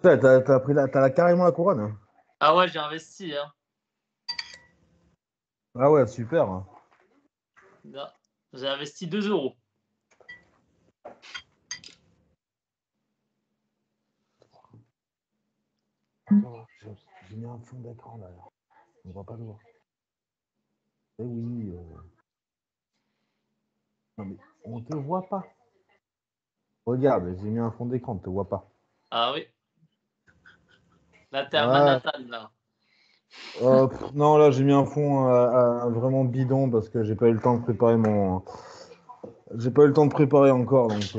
T'as carrément la couronne, hein. Ah ouais, j'ai investi. Hein. Ah ouais, super. Hein. Là, j'ai investi 2 euros. Oh, j'ai mis un fond d'écran là. On ne voit pas le voir. Eh oui. Non mais on te voit pas. Regarde, j'ai mis un fond d'écran, on te voit pas. Ah oui. Là, t'es à Ouais. Manhattan, là. Non, là j'ai mis un fond vraiment bidon parce que j'ai pas eu le temps de préparer mon. J'ai pas eu le temps de préparer encore donc.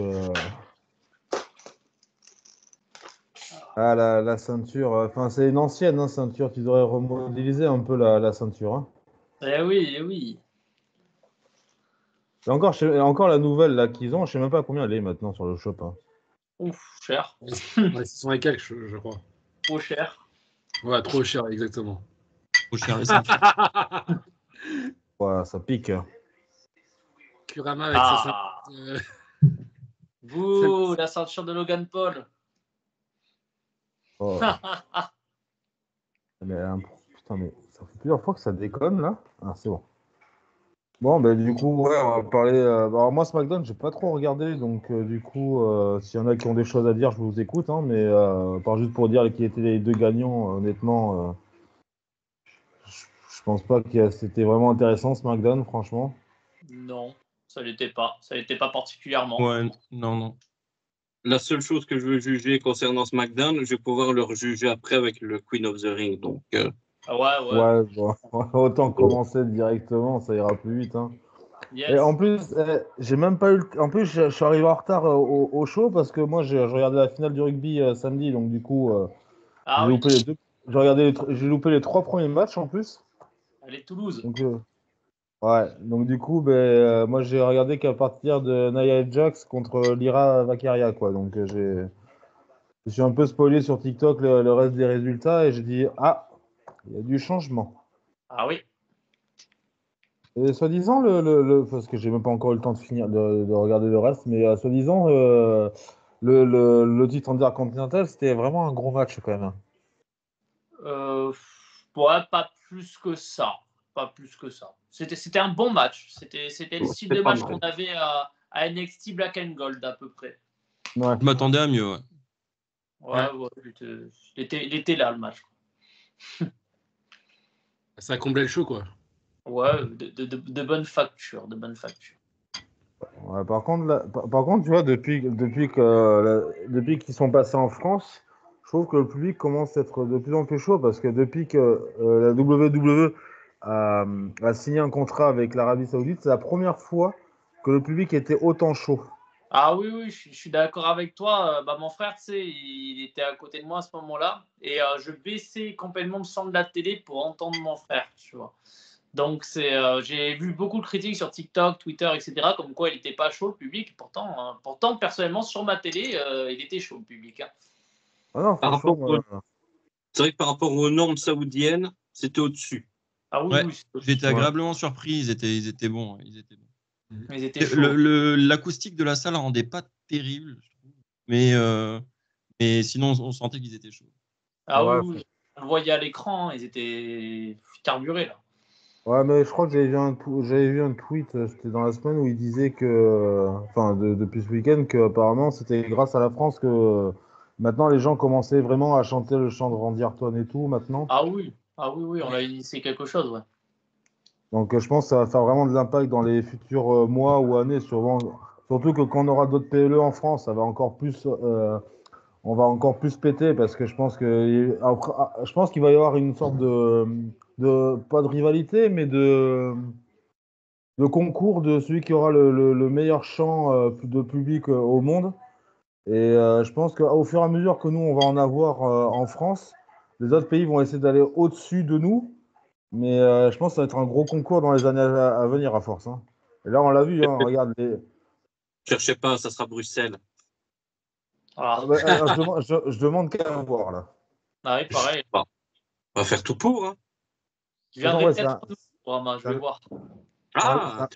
Ah la ceinture, enfin c'est une ancienne hein, ceinture, tu devrais remodéliser un peu la ceinture. Hein. Eh oui, eh oui. Et encore la nouvelle là qu'ils ont, je sais même pas combien elle est maintenant sur le shop. Hein. Ouf, cher. Ouais, 600 et quelques, je crois. Trop cher. Ouais, trop cher, exactement. Trop cher les ceintures. Ouais, ça pique. Hein. Kurama avec sa Ah. Vous, la ceinture de Logan Paul. Oh. Putain, mais ça fait plusieurs fois que ça déconne là. Ah, c'est bon. Bon, ben du coup, ouais, on va parler. Alors, moi, SmackDown, j'ai pas trop regardé, donc du coup, s'il y en a qui ont des choses à dire, je vous écoute, hein, mais pas juste pour dire qui étaient les deux gagnants, honnêtement, je pense pas que c'était vraiment intéressant, SmackDown, franchement. Non, ça l'était pas. Ça l'était pas particulièrement. Ouais, non. La seule chose que je veux juger concernant SmackDown, je vais pouvoir le juger après avec le Queen of the Ring. Donc, Ah ouais. Ouais, bon, autant commencer directement, ça ira plus vite. Hein. Yes. Et en plus, j'ai même pas eu. En plus, je suis arrivé en retard au show parce que moi, je regardais la finale du rugby samedi, donc du coup, Ah j'ai oui, loupé les deux. J'ai loupé les 3 premiers matchs en plus. elle est Toulouse. Donc, ouais, donc du coup, moi, j'ai regardé qu'à partir de Nia Jax contre Lyra Valkyria, quoi. Donc, je suis un peu spoilé sur TikTok le reste des résultats et j'ai dit, ah, il y a du changement. Ah oui. Et soi-disant, parce que j'ai même pas encore eu le temps de finir de regarder le reste, mais soi-disant, le titre intercontinental, c'était vraiment un gros match quand même. Ouais, pas plus que ça. Pas plus que ça. C'était un bon match. C'était le style de pas match mal. qu'on avait à NXT Black and Gold à peu près. Ouais. Je m'attendais à mieux, ouais. Ouais, il était là le match. Ça a comblé le show, quoi. Ouais, de bonne facture, de bonne facture. Ouais, par contre, tu vois, depuis qu'ils sont passés en France, je trouve que le public commence à être de plus en plus chaud parce que depuis que la WWE a signé un contrat avec l'Arabie Saoudite, c'est la première fois que le public était autant chaud. Ah oui, je suis d'accord avec toi. Mon frère, tu sais, il était à côté de moi à ce moment-là et je baissais complètement le son de la télé pour entendre mon frère, tu vois. Donc, j'ai vu beaucoup de critiques sur TikTok, Twitter, etc., comme quoi il n'était pas chaud, le public. Pourtant, personnellement, sur ma télé, il était chaud, le public. Hein. Ah non, par franchement, rapport c'est vrai que par rapport aux normes saoudiennes, c'était au-dessus. Ah oui, Ouais, oui. j'étais agréablement surpris, ils étaient bons. Ils étaient bons. Ils étaient chauds. L'acoustique de la salle rendait pas terrible, je trouve. Mais sinon, on sentait qu'ils étaient chauds. Ah ouais, oui. On le voyait à l'écran, ils étaient carburés, là. ouais, mais je crois que j'avais vu un tweet, c'était dans la semaine où il disait que, enfin, depuis ce week-end, que apparemment c'était grâce à la France que maintenant les gens commençaient vraiment à chanter le chant de Randy Orton et tout maintenant. Ah oui, on a initié quelque chose, ouais. Donc je pense que ça va faire vraiment de l'impact dans les futurs mois ou années, surtout que quand on aura d'autres PLE en France, ça va encore plus, on va encore plus péter parce que je pense qu'il va y avoir une sorte pas de rivalité, mais de concours de celui qui aura le meilleur chant de public au monde. Et je pense qu'au fur et à mesure que nous, on va en avoir en France, les autres pays vont essayer d'aller au-dessus de nous. Mais je pense que ça va être un gros concours dans les années à venir à force. Hein. Et là, on l'a vu, hein, regarde. Cherchez pas, ça sera Bruxelles. Ah, Je demande qu'à voir là. ah oui, pareil. On va faire tout pour. Hein. Je viendrai Ouais, peut-être au Bourama, je vais voir. Ah,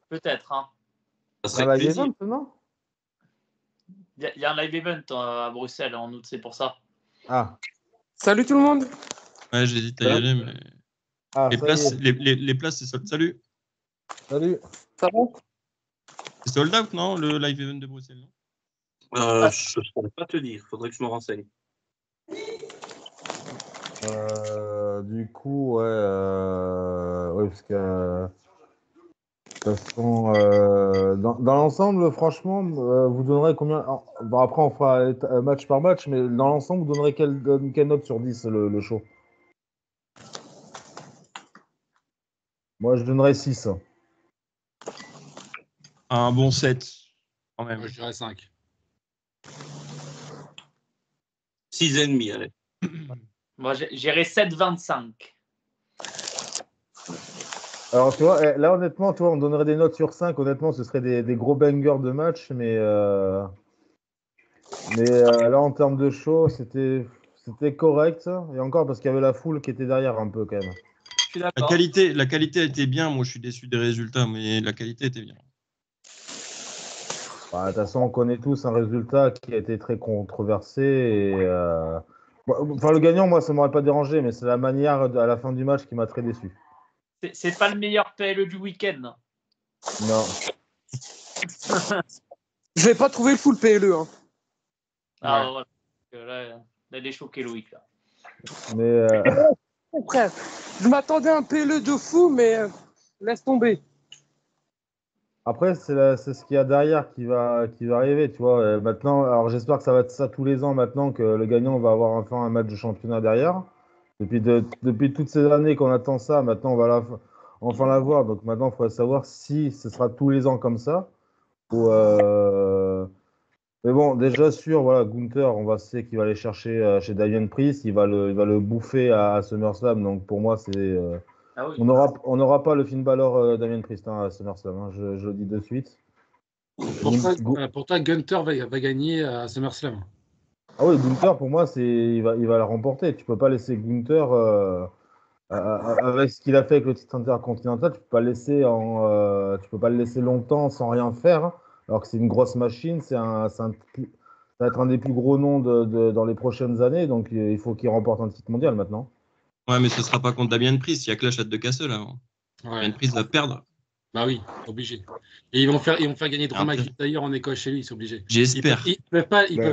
Peut-être, hein. ça c'est serait un avec live plaisir. event, non? Il y a un live event à Bruxelles en août, c'est pour ça. Ah, Salut tout le monde. Ouais, j'hésite à y aller, mais ah, les ça y places, est. les places, c'est sold. Salut. Salut. Ça va? C'est sold out, non, le live event de Bruxelles, non? Je ne saurais pas te dire. Faudrait que je me renseigne. Du coup, ouais, ouais, parce que de toute façon, dans l'ensemble, franchement, vous donnerez combien? Bon, après, on fera match par match, mais dans l'ensemble, vous donnerez quelle note sur 10 le show? Moi, je donnerais 6. Un bon 7, quand même. Moi, je dirais 5. 6,5, allez. Moi, j'irais 7,25. Alors, tu vois, là, honnêtement, tu vois, on donnerait des notes sur 5. Honnêtement, ce serait des gros bangers de match, mais là, en termes de show, c'était correct. Et encore, parce qu'il y avait la foule qui était derrière un peu, quand même. Je suis La d'accord. qualité était bien. Moi, je suis déçu des résultats, mais la qualité était bien. Bah, de toute façon, on connaît tous un résultat qui a été très controversé. Enfin, le gagnant, moi, ça m'aurait pas dérangé, mais c'est la manière à la fin du match qui m'a très déçu. C'est pas le meilleur PLE du week-end. Non. Je vais pas trouver le full PLE. Hein. Ah ouais. Là, il est choqué, Loïc. Là. Mais Frère, je m'attendais à un PLE de fou, mais laisse tomber. après, c'est ce qu'il y a derrière qui va arriver, tu vois. Maintenant, alors j'espère que ça va être ça tous les ans maintenant, que le gagnant va avoir enfin un match de championnat derrière. Depuis toutes ces années qu'on attend ça, maintenant on va enfin l'avoir. Donc maintenant, il faudrait savoir si ce sera tous les ans comme ça. Ou, mais bon, déjà sûr, voilà, Gunther, on va sait qu'il va aller chercher chez Damien Priest, il va le bouffer à SummerSlam. Donc pour moi, c'est Ah oui. on n'aura pas le Finn Balor Damien Priest à SummerSlam, hein, je le dis de suite. Pour toi, Gunther va gagner à SummerSlam. Ah oui, Gunther, pour moi, il va la remporter. Tu peux pas laisser Gunther avec ce qu'il a fait avec le titre intercontinental, tu peux pas le laisser longtemps sans rien faire, hein. Alors que c'est une grosse machine, ça va être un des plus gros noms dans les prochaines années, donc il faut qu'il remporte un titre mondial maintenant. Ouais, mais ce sera pas contre Damien Priest. Il y a Clash at the Castle avant. Ouais. Damien Priest va perdre. Bah oui, obligé. Et ils vont faire gagner Drew McIntyre en Écosse chez lui, c'est obligé. J'espère. Ils peuvent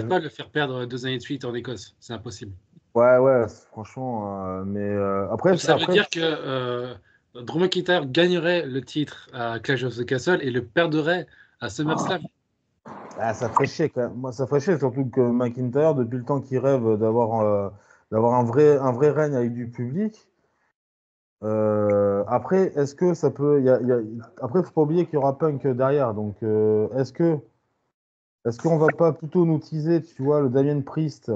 pas le faire perdre 2 années de suite en Écosse, c'est impossible. Ouais, franchement, mais après, Donc ça veut dire que Drew McIntyre gagnerait le titre à Clash of the Castle et le perdrait à SummerSlam. Ah, ça ferait chier quand même. Moi, ça ferait chier, surtout que McIntyre, depuis le temps qu'il rêve d'avoir un vrai règne avec du public. Après, est-ce que ça peut. Après, il ne faut pas oublier qu'il y aura Punk derrière. Donc, est-ce qu'on va pas plutôt nous teaser, tu vois, le Damien Priest?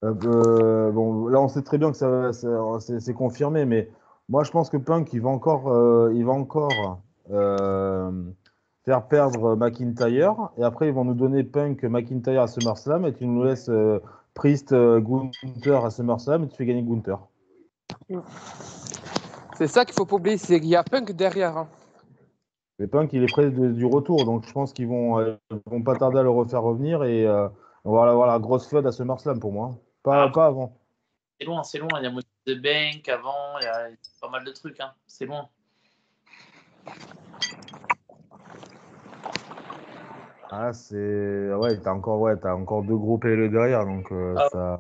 Bon, là, on sait très bien que c'est confirmé, mais moi, je pense que Punk, il va encore faire perdre McIntyre. Et après, ils vont nous donner Punk, McIntyre à SummerSlam. Et tu nous laisses Priest, Gunther à SummerSlam. Et tu fais gagner Gunther. C'est ça qu'il faut pas oublier, c'est qu'il y a Punk derrière. Hein. Mais Punk, il est près du retour. Donc, je pense qu'ils vont pas tarder à le refaire revenir. Et on va avoir la grosse feud à SummerSlam pour moi. Pas avant. C'est loin. Il y a Money in the Bank avant, il y a pas mal de trucs. Hein. C'est loin. Ah, c'est. Ouais, t'as encore deux gros PLE derrière. Donc, ça.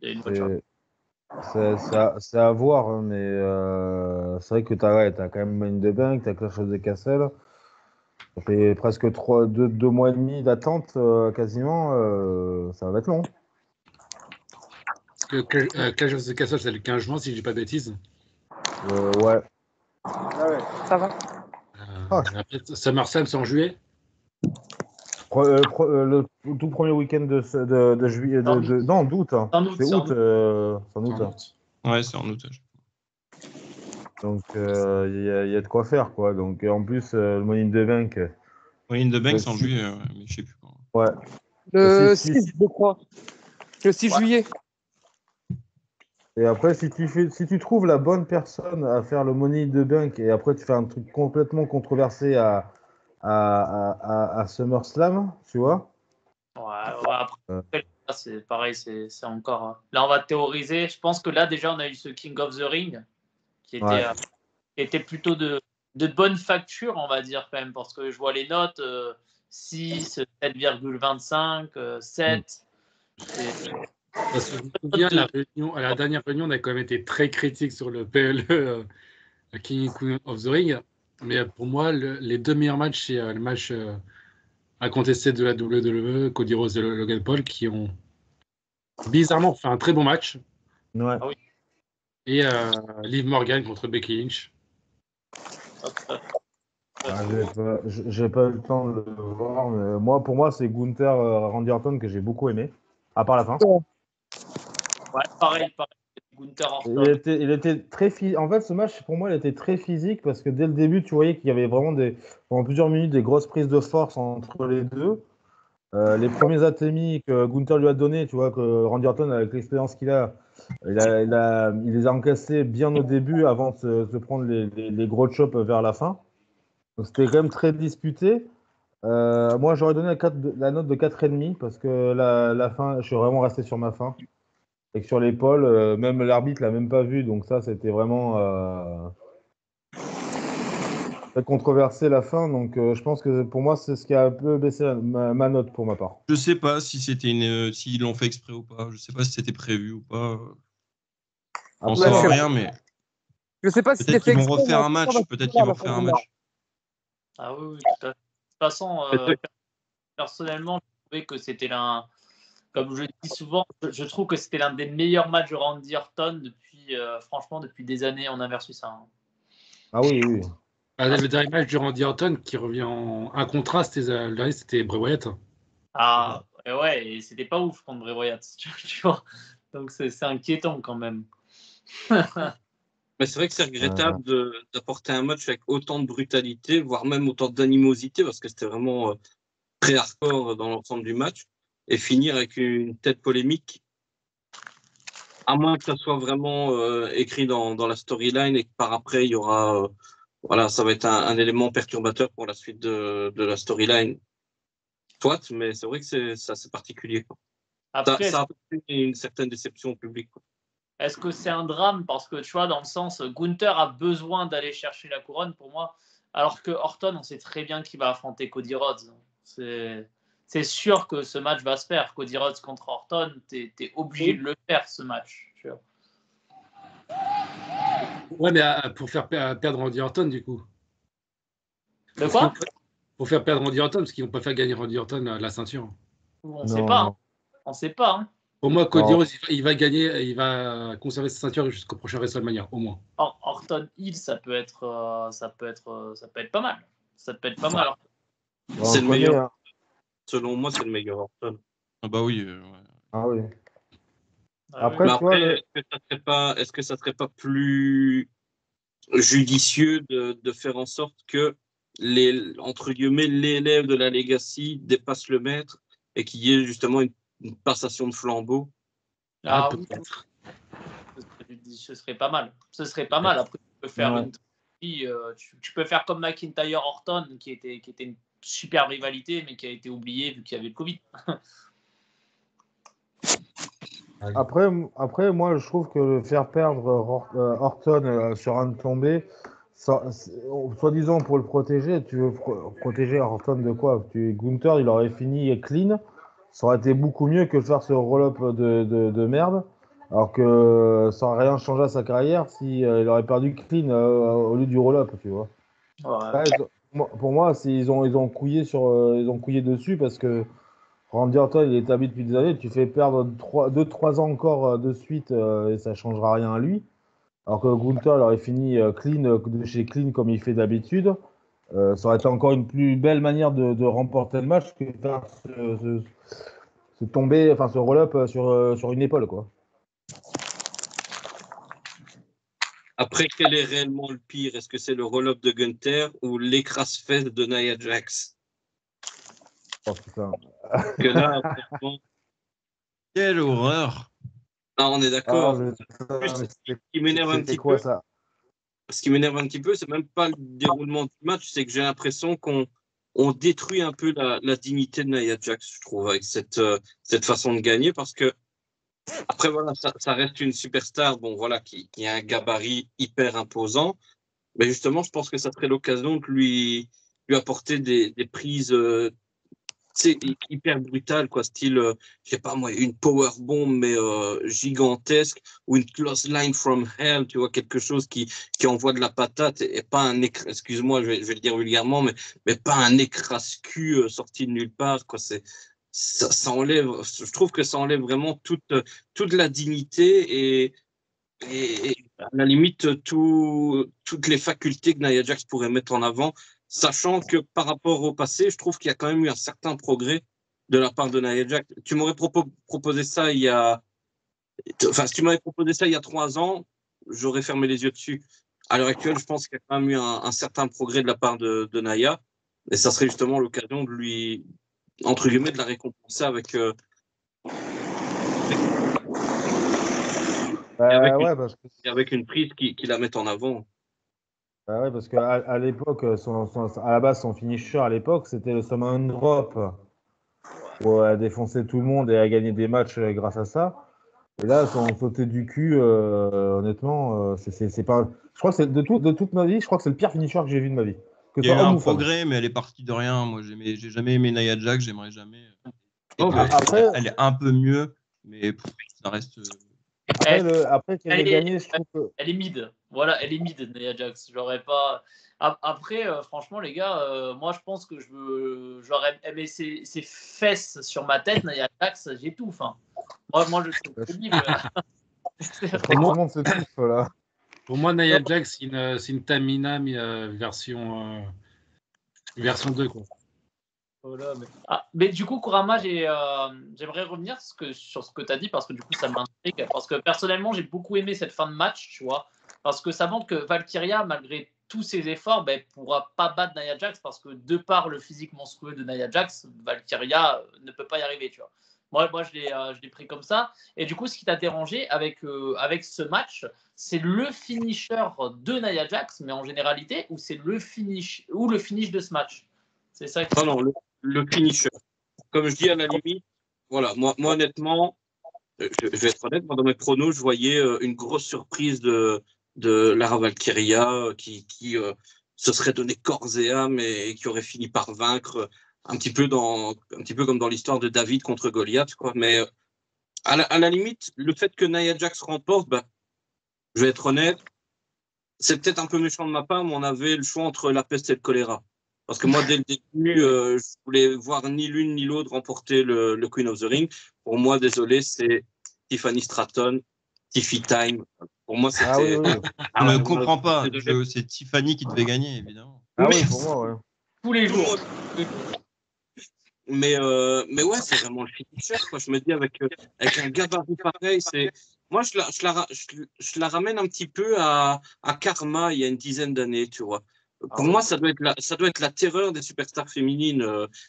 Il y a une bonne chance. C'est à voir, hein, mais c'est vrai que t'as quand même Money in the Bank, t'as Clash of the Castle. Ça fait presque 2 mois et demi d'attente quasiment. Ça va être long. Clash of the Castle, c'est le 15 juin, si je dis pas de bêtises. Ouais. Ah ouais, ça va. Après, SummerSlam, c'est en juillet. Le tout premier week-end de juillet. Non, d'août. Hein. C'est août. C'est en août. Ouais, c'est en août. Donc, il y a de quoi faire, quoi. Donc, en plus, le Money in the Bank. Oui, in the Bank, c'est en juillet, mais je sais plus quand. Ouais. Le 6, je crois. Le 6 juillet. Et après, si tu trouves la bonne personne à faire le Money in the Bank et après tu fais un truc complètement controversé à SummerSlam, tu vois. Ouais, après, Euh. là, c'est pareil, c'est encore. Là, on va théoriser. Je pense que là, déjà, on a eu ce King of the Ring qui était plutôt de bonne facture, on va dire, quand même, parce que je vois les notes 6, 7,25, 7. Parce que je me souviens, à la dernière réunion, on a quand même été très critique sur le PLE King of the Ring. Mais pour moi, les deux meilleurs matchs, c'est le match incontesté de la WWE, Cody Rhodes et Logan Paul, qui ont bizarrement fait un très bon match. Ouais. Ah oui. Et Liv Morgan contre Becky Lynch. J'ai pas eu le temps de le voir, mais pour moi, c'est Gunther Randy Orton que j'ai beaucoup aimé, à part la fin. Ouais, pareil. Gunther Orton. Il était très En fait, ce match, pour moi, il était très physique parce que dès le début, tu voyais qu'il y avait vraiment pendant plusieurs minutes des grosses prises de force entre les deux. Les premiers atémis que Gunther lui a donné, tu vois, que Randy Orton, avec l'expérience qu'il a, il les a encaissés bien au début avant de se prendre les gros chops vers la fin. Donc c'était quand même très disputé. Moi, j'aurais donné la note de 4,5 parce que la fin, je suis vraiment resté sur ma fin. Et que sur l'épaule, même l'arbitre l'a même pas vu, donc ça, c'était vraiment très controversé la fin. Donc je pense que pour moi, c'est ce qui a un peu baissé ma note pour ma part. Je sais pas si c'était s'ils l'ont fait exprès ou pas. Je sais pas si c'était prévu ou pas. On Après, saura rien, mais Je sais pas si peut-être c'était qu'ils fait vont exprès, refaire mais un match. Peut-être qu'ils vont refaire un match. Ah oui, tout à fait. De toute façon, personnellement, je trouvais que c'était comme je dis souvent, je trouve que c'était l'un des meilleurs matchs de Randy Orton franchement, depuis des années, on a versus ça. Hein. Ah oui, oui. Le dernier match de Randy Orton qui revient un contrat, le dernier, c'était Bray Wyatt. Ah, ouais, et c'était pas ouf contre Bray Wyatt, tu vois. Donc c'est inquiétant quand même. Mais c'est vrai que c'est regrettable d'apporter un match avec autant de brutalité, voire même autant d'animosité, parce que c'était vraiment très hardcore dans l'ensemble du match, et finir avec une tête polémique, à moins que ça soit vraiment écrit dans la storyline et que par après, il y aura... voilà, ça va être un élément perturbateur pour la suite de la storyline. Soit, mais c'est vrai que c'est particulier. Quoi. Après, Ça a fait une certaine déception au public. Quoi. est-ce que c'est un drame? Parce que tu vois, dans le sens, Gunther a besoin d'aller chercher la couronne pour moi, alors que Orton, on sait très bien qu'il va affronter Cody Rhodes. C'est sûr que ce match va se faire. Cody Rhodes contre Orton, t'es obligé de le faire, ce match. Tu vois. Ouais, mais pour faire perdre Randy Orton, du coup. De quoi? Pour faire perdre Randy Orton, parce qu'ils vont pas faire gagner Randy Orton la ceinture. On ne sait pas. Hein. On sait pas. Hein. Pour moi, Cody Rhodes, il va gagner, il va conserver sa ceinture jusqu'au prochain WrestleMania, au moins. Orton Hill, ça peut être pas mal. Ça peut être pas mal. C'est le meilleur. Hein. Selon moi, c'est le meilleur Orton. Ah bah oui. Ouais. Ah oui. Après, est-ce que ça serait pas plus judicieux de faire en sorte que entre guillemets, l'élève de la Legacy dépasse le maître et qu'il y ait justement une passation de flambeau? Ah oui. Ce serait pas mal. Ce serait pas mal. Après, tu peux faire tu peux faire comme McIntyre Orton, qui était une super rivalité, mais qui a été oubliée vu qu'il y avait le Covid. Après, moi, je trouve que faire perdre Orton sur un tombé, soi-disant pour le protéger, tu veux protéger Orton de quoi? Gunther, il aurait fini clean. Ça aurait été beaucoup mieux que de faire ce roll-up de merde. Alors que ça n'aurait rien changé à sa carrière si il aurait perdu clean au lieu du roll-up, tu vois. Ouais. Pour moi, ils ont couillé ils ont couillé dessus parce que Randy Orton, il est établi depuis des années. Tu fais perdre 2-3 ans encore de suite et ça ne changera rien à lui. Alors que Gunther, il aurait fini clean de chez clean comme il fait d'habitude. Ça aurait été encore une plus belle manière de remporter le match que faire se tomber, enfin se roll-up sur une épaule, quoi. Après, quel est réellement le pire? Est-ce que c'est le roll-up de Gunther ou l'écrase-fesse de Nia Jax? Oh putain. Que là, vraiment... Quelle horreur! Ah, on est d'accord. Ce qui m'énerve un petit peu. Ce qui m'énerve un petit peu, c'est même pas le déroulement du match, c'est que j'ai l'impression qu'on on détruit un peu la dignité de Nia Jax, je trouve, avec cette façon de gagner, parce que après, voilà, ça reste une superstar, bon, voilà, qui a un gabarit hyper imposant. Mais justement, je pense que ça serait l'occasion de lui apporter des prises hyper brutales, quoi, style, je sais pas moi, une power bomb, mais gigantesque, ou une close line from hell, tu vois, quelque chose qui envoie de la patate, et pas un excuse-moi, je vais le dire vulgairement, mais pas un écrase-cul sorti de nulle part, quoi. Ça enlève, je trouve que ça enlève vraiment toute la dignité et à la limite toutes les facultés que Nia Jax pourrait mettre en avant, sachant que par rapport au passé, je trouve qu'il y a quand même eu un certain progrès de la part de Nia Jax. Tu m'aurais proposé ça si tu m'avais proposé ça il y a 3 ans, j'aurais fermé les yeux dessus. À l'heure actuelle, je pense qu'il y a quand même eu un certain progrès de la part de Nia, et ça serait justement l'occasion de lui, entre guillemets, de la récompenser avec Ouais, parce que avec une prise qui la mette en avant. ouais, parce qu'à l'époque, à la base, son finisher à l'époque, c'était le Summon Drop, où elle défonçait tout le monde et a gagné des matchs grâce à ça. Et là, son sauté du cul, honnêtement, c'est pas. Je crois que c'est de toute ma vie, je crois que c'est le pire finisher que j'ai vu de ma vie. Que Il ce y a eu soit homme un ou femme. progrès, mais elle est partie de rien. Moi, j'ai jamais aimé Nia Jax, j'aimerais jamais. Oh, bah, Après, Elle est un peu mieux, mais ça reste. après qu'elle ait gagné, je trouve que. Elle est mid. Voilà, elle est mid, Nia Jax. J'aurais pas. Après, franchement, les gars, moi, je pense que j'aurais aimé ses fesses sur ma tête, Nia Jax, j'étouffe. Hein. Moi, je trouve terrible. Je crois que tout le monde se kiffe là. Pour moi, Nia Jax, c'est une Tamina version 2, quoi. Voilà, mais du coup, Kurama, j'aimerais revenir sur ce que tu as dit parce que du coup, ça m'intrigue. Parce que personnellement, j'ai beaucoup aimé cette fin de match, tu vois. Parce que ça montre que Valkyria, malgré tous ses efforts, ne pourra pas battre Nia Jax parce que de par le physique monstrueux de Nia Jax, Valkyria ne peut pas y arriver, tu vois. Moi je l'ai pris comme ça. Et du coup, ce qui t'a dérangé avec ce match, c'est le finisher de Nia Jax, mais en généralité, ou c'est le finish de ce match. C'est ça qui... non, le finisher. Comme je dis, à la limite, voilà, moi honnêtement, je vais être honnête, moi, dans mes pronos, je voyais une grosse surprise de Lara Valkyria qui se serait donné corps et âme et qui aurait fini par vaincre un petit peu comme dans l'histoire de David contre Goliath, quoi. Mais à la limite, le fait que Nia Jax remporte, je vais être honnête, c'est peut-être un peu méchant de ma part, mais on avait le choix entre la peste et le choléra. Parce que moi, dès le début, je voulais voir ni l'une ni l'autre remporter le Queen of the Ring. Pour moi, désolé, c'est Tiffany Stratton, Tiffy Time. Pour moi, c'était. Ah oui, oui. Je ne comprends pas. C'est Tiffany qui devait gagner, évidemment. Ah oui, pour moi, ouais. Tous les jours. Mais ouais, c'est vraiment le finisher, quoi. Je me dis, avec un gabarit pareil, c'est. Moi, je la ramène un petit peu à Karma il y a une dizaine d'années, tu vois. Pour moi, ça doit être la terreur des superstars féminines,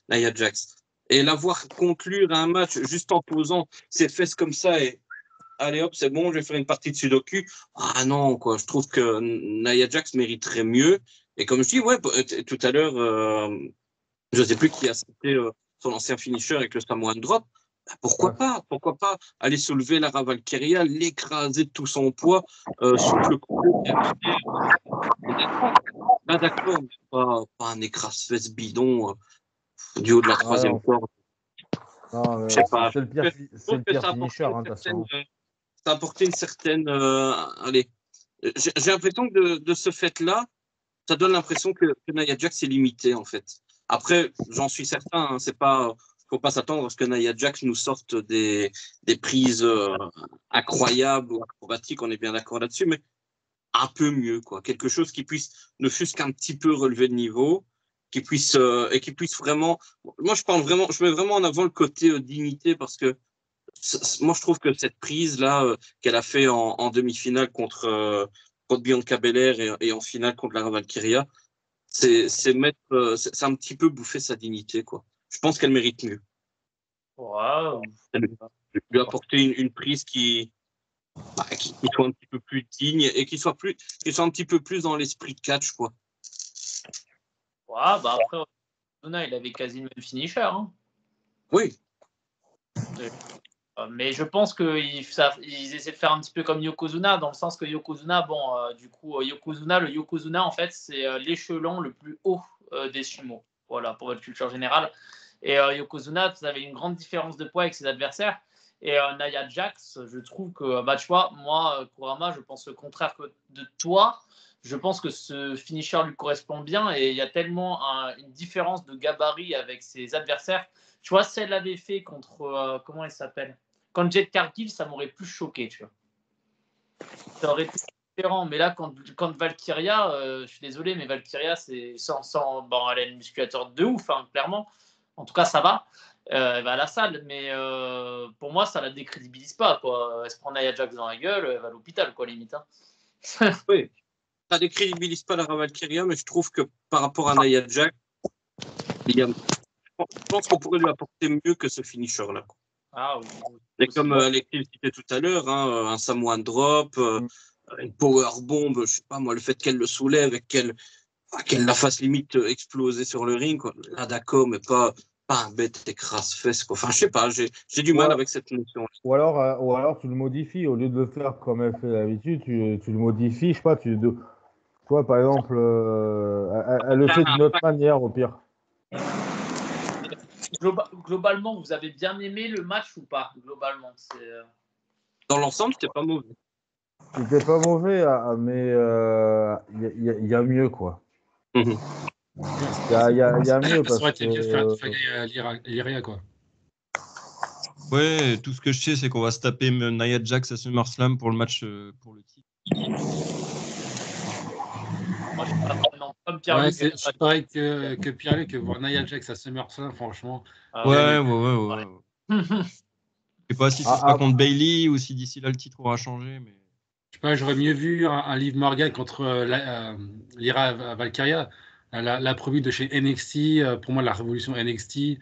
Nia Jax. Et la voir conclure un match juste en posant ses fesses comme ça et allez hop, c'est bon, je vais faire une partie de Sudoku. Ah non, quoi. Je trouve que Nia Jax mériterait mieux. Et comme je dis, ouais, tout à l'heure, je ne sais plus qui a cité son ancien finisher avec le Samoan Drop. Pourquoi pas aller soulever Lara Valkyria, l'écraser de tout son poids, souffle coupé. Là, d'accord, mais pas un écrase-fesse bidon du haut de la troisième corde. Non, Je sais pas. c'est le pire finisher, hein, de toute façon. Ça a apporté une certaine. Allez, j'ai l'impression que de ce fait-là, ça donne l'impression que Nia Jax est limité, en fait. Après, j'en suis certain, hein, faut pas s'attendre à ce que Nia Jax nous sorte des prises incroyables ou acrobatiques, on est bien d'accord là-dessus, mais un peu mieux, quoi. Quelque chose qui puisse ne fût-ce qu'un petit peu relever le niveau, qui puisse vraiment. Moi, je mets vraiment en avant le côté dignité parce que moi, je trouve que cette prise-là qu'elle a fait en demi-finale contre Bianca Belair et en finale contre Lara Valkyria, c'est un petit peu bouffer sa dignité, quoi. Je pense qu'elle mérite mieux. Wow. Lui apporter une prise qui soit un petit peu plus digne et qui soit un petit peu plus dans l'esprit de catch, quoi. Ouais, après, Yokozuna, il avait quasi le même finisher. Hein. Oui. Mais je pense qu'ils essaient de faire un petit peu comme Yokozuna, dans le sens que Yokozuna, le Yokozuna, en fait, c'est l'échelon le plus haut des sumo. Voilà, pour votre culture générale. Et Yokozuna, vous avez une grande différence de poids avec ses adversaires. Et Nia Jax, je trouve que, tu vois, moi, Kurama, je pense le contraire que de toi. Je pense que ce finisher lui correspond bien et il y a tellement une différence de gabarit avec ses adversaires. Tu vois, si elle l'avait fait contre, comment elle s'appelle, contre Jade Cargill, ça m'aurait plus choqué, tu vois. Ça aurait été différent. Mais là, quand Valkyria, je suis désolé, mais Valkyria, c'est bon, elle a une musculature de ouf, hein, clairement. En tout cas, ça va. Elle va à la salle, mais pour moi, ça la décrédibilise pas, quoi. Elle se prend Nia Jax dans la gueule, elle va à l'hôpital, quoi, limite. Hein. Oui. Ça décrédibilise pas la Valkyria, mais je trouve que par rapport à Nia Jax, je pense qu'on pourrait lui apporter mieux que ce finisher-là. Ah, oui. Et comme Alexis le citait tout à l'heure, un Samoan drop, une powerbomb, je sais pas moi, le fait qu'elle le soulève et qu'elle la fasse limite exploser sur le ring, quoi. Là, d'accord, mais pas un bête écrase-fesse, quoi. Enfin, je sais pas, j'ai du mal avec cette notion. Ou alors tu le modifies, au lieu de le faire comme elle fait d'habitude, tu le modifies, je sais pas, toi par exemple, elle le fait d'une autre manière au pire. Globalement, vous avez bien aimé le match ou pas? Globalement, dans l'ensemble, c'était pas mauvais. C'était pas mauvais, mais il y a mieux, quoi. Il y a mieux parce qu'il que... fallait Lyria, quoi. Ouais, tout ce que je sais, c'est qu'on va se taper Nia Jax à SummerSlam pour le match pour le titre. Ouais, c'est pareil que Pierre-Luc, que voir Nia Jax à SummerSlam, franchement. Ouais. Je sais pas si ce sera contre Bayley ou si d'ici là le titre aura changé. Mais... Je sais pas, j'aurais mieux vu un Liv Morgan contre Lyra Valkyria. La promu de chez NXT, pour moi, la révolution NXT,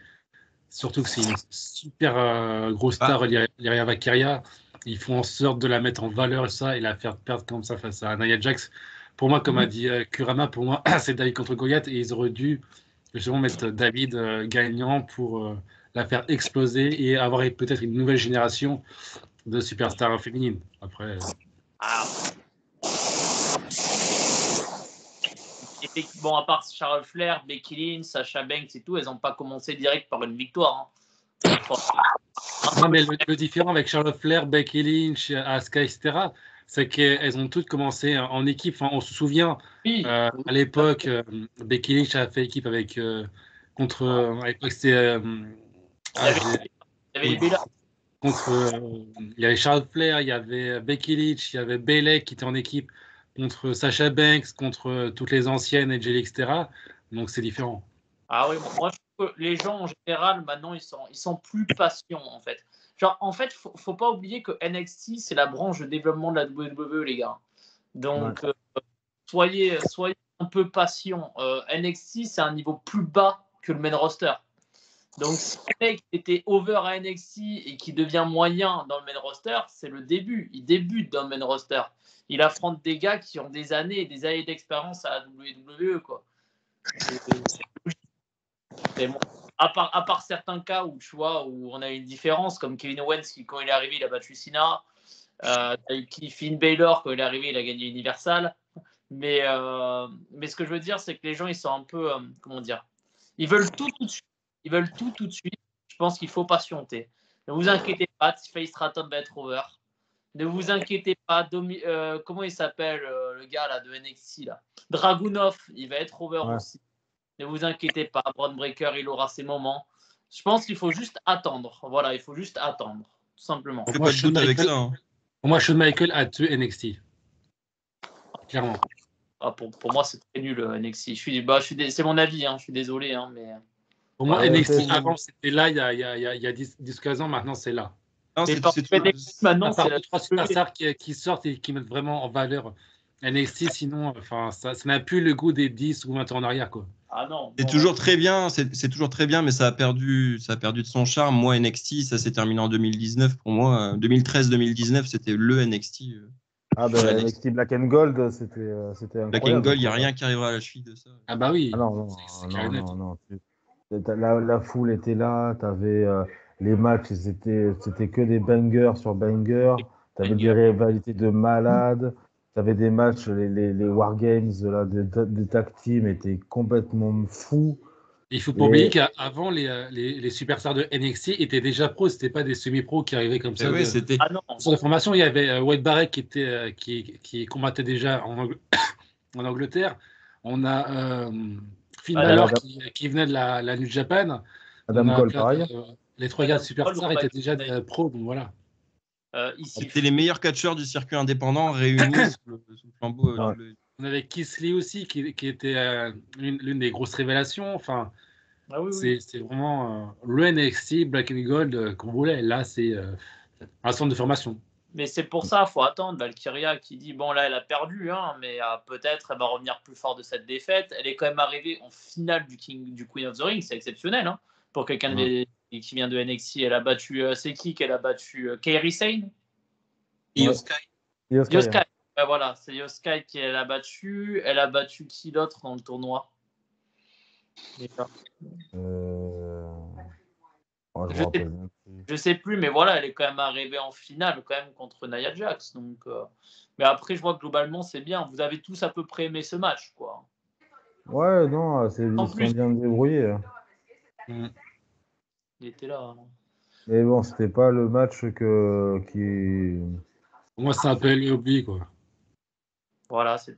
surtout que c'est une super grosse star, Lyra Valkyria. Ils font en sorte de la mettre en valeur et la faire perdre comme ça face à Nia Jax. Pour moi, comme a dit Kurama, pour moi, c'est David contre Goliath et ils auraient dû justement mettre David gagnant pour la faire exploser et avoir peut-être une nouvelle génération de superstars féminines. Après. Bon, à part Charlotte Flair, Becky Lynch, Sasha Banks et tout, elles n'ont pas commencé direct par une victoire. Hein. Non, mais le différent avec Charlotte Flair, Becky Lynch, Asuka, etc., c'est qu'elles ont toutes commencé en équipe. Enfin, on se souvient, à l'époque, Becky Lynch a fait équipe avec à l'époque, c'était il y avait Charlotte Flair, il y avait Becky Lynch, il y avait Bayley qui était en équipe contre Sasha Banks, contre toutes les anciennes et Jelly, etc. Donc c'est différent. Ah oui, moi je trouve que les gens en général maintenant ils sont plus patients en fait. Genre en fait faut pas oublier que NXT c'est la branche de développement de la WWE les gars. Donc soyez un peu patients. NXT c'est un niveau plus bas que le main roster. Donc si le mec était over à NXT et qui devient moyen dans le main roster, c'est le début. Il débute dans le main roster. Il affronte des gars qui ont des années et des années d'expérience à la WWE quoi. Bon, à part certains cas où tu vois où on a une différence comme Kevin Owens qui quand il est arrivé il a battu Cena, Finn Balor quand il est arrivé il a gagné Universal, mais ce que je veux dire c'est que les gens ils sont un peu comment dire, ils veulent tout de suite, je pense qu'il faut patienter. Ne vous inquiétez pas, Faye Stratton va être over. Ne vous inquiétez pas, comment il s'appelle le gars là de NXT là, Dragunov il va être over aussi. Ne vous inquiétez pas, Braun Breaker, il aura ses moments. Je pense qu'il faut juste attendre. Voilà, il faut juste attendre, tout simplement. Fais pas de doute avec ça. Hein. Pour moi, Shawn Michaels a tué NXT. Clairement. Pour moi, c'est très nul, NXT. C'est mon avis, hein, je suis désolé. Hein, mais... Pour moi, NXT, avant, c'était là, il y a 10-15 ans, maintenant, c'est là. Non, maintenant, c'est 3 superstars qui sortent et qui mettent vraiment en valeur NXT, sinon, ça n'a plus le goût des 10 ou 20 ans en arrière, quoi. Ah non. C'est toujours très bien, c'est toujours très bien, mais ça a perdu de son charme. Moi, NXT, ça s'est terminé en 2019. Pour moi, 2013-2019, c'était le NXT. NXT Black and Gold, c'était incroyable. Black and Gold, il n'y a rien qui arrivera à la cheville de ça. Ah bah oui. Ah non. La foule était là, t'avais les matchs, c'était que des bangers sur bangers, t'avais des rivalités de malades, t'avais des matchs, les Wargames là, des tag teams étaient complètement fous. Il faut pas oublier qu'avant, les superstars de NXT étaient déjà pros, c'était pas des semi-pros qui arrivaient comme ça. Ouais, c'était. Ah non, Sur la formation, il y avait Wade Barrett qui combattait déjà en Angleterre. On a Finn Balor qui venait de la New Japan. On Adam a Cole, pareil. les trois gars de Adam superstars Cole, étaient déjà des pros, donc voilà. ici. C'était les meilleurs catcheurs du circuit indépendant réunis sous le flambeau. Ouais. On avait Keith Lee aussi qui était l'une des grosses révélations. Enfin, Ah oui, oui. c'est vraiment le NXT Black and Gold qu'on voulait. Là, c'est un centre de formation. Mais c'est pour ça, il faut attendre. Valkyria qui dit bon, là, elle a perdu, hein, mais peut-être elle va revenir plus fort de cette défaite. Elle est quand même arrivée en finale du Queen of the Ring, c'est exceptionnel. Hein, pour quelqu'un qui vient de NXT, elle a battu. C'est qui qu'elle a battu Kairi Sane Io Sky. Io Sky, Sky. Ouais, voilà, c'est Io Sky qui elle a battu. Elle a battu qui d'autre dans le tournoi? Je sais plus, mais voilà, elle est quand même arrivée en finale quand même contre Nia Jax. Donc, mais après, je vois que globalement, c'est bien. Vous avez tous à peu près aimé ce match, quoi. Ouais, non, ils sont bien débrouillés. Il était là. Hein. Mais bon, c'était pas le match qui. Pour moi, c'est un peu l'oubli, quoi. Voilà, c'est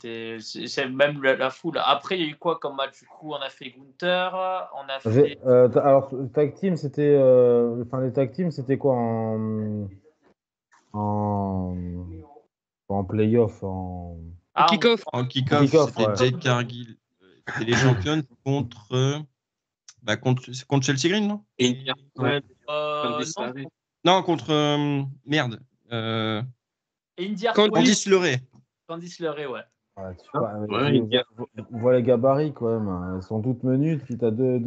même la foule. Après, il y a eu quoi comme match du coup? On a fait Gunther, on a fait. Alors, tag team, c'était. Les tag team, c'était quoi en playoff Kick-off. En kick-off, c'était ouais. Jade Cargill. C'était les championnes contre Chelsea Green, non? Non, contre. Merde. Candice LeRae. Candice LeRae, ouais. Vois les gabarits, quand même. Elles sont toutes menues. Puis tu as deux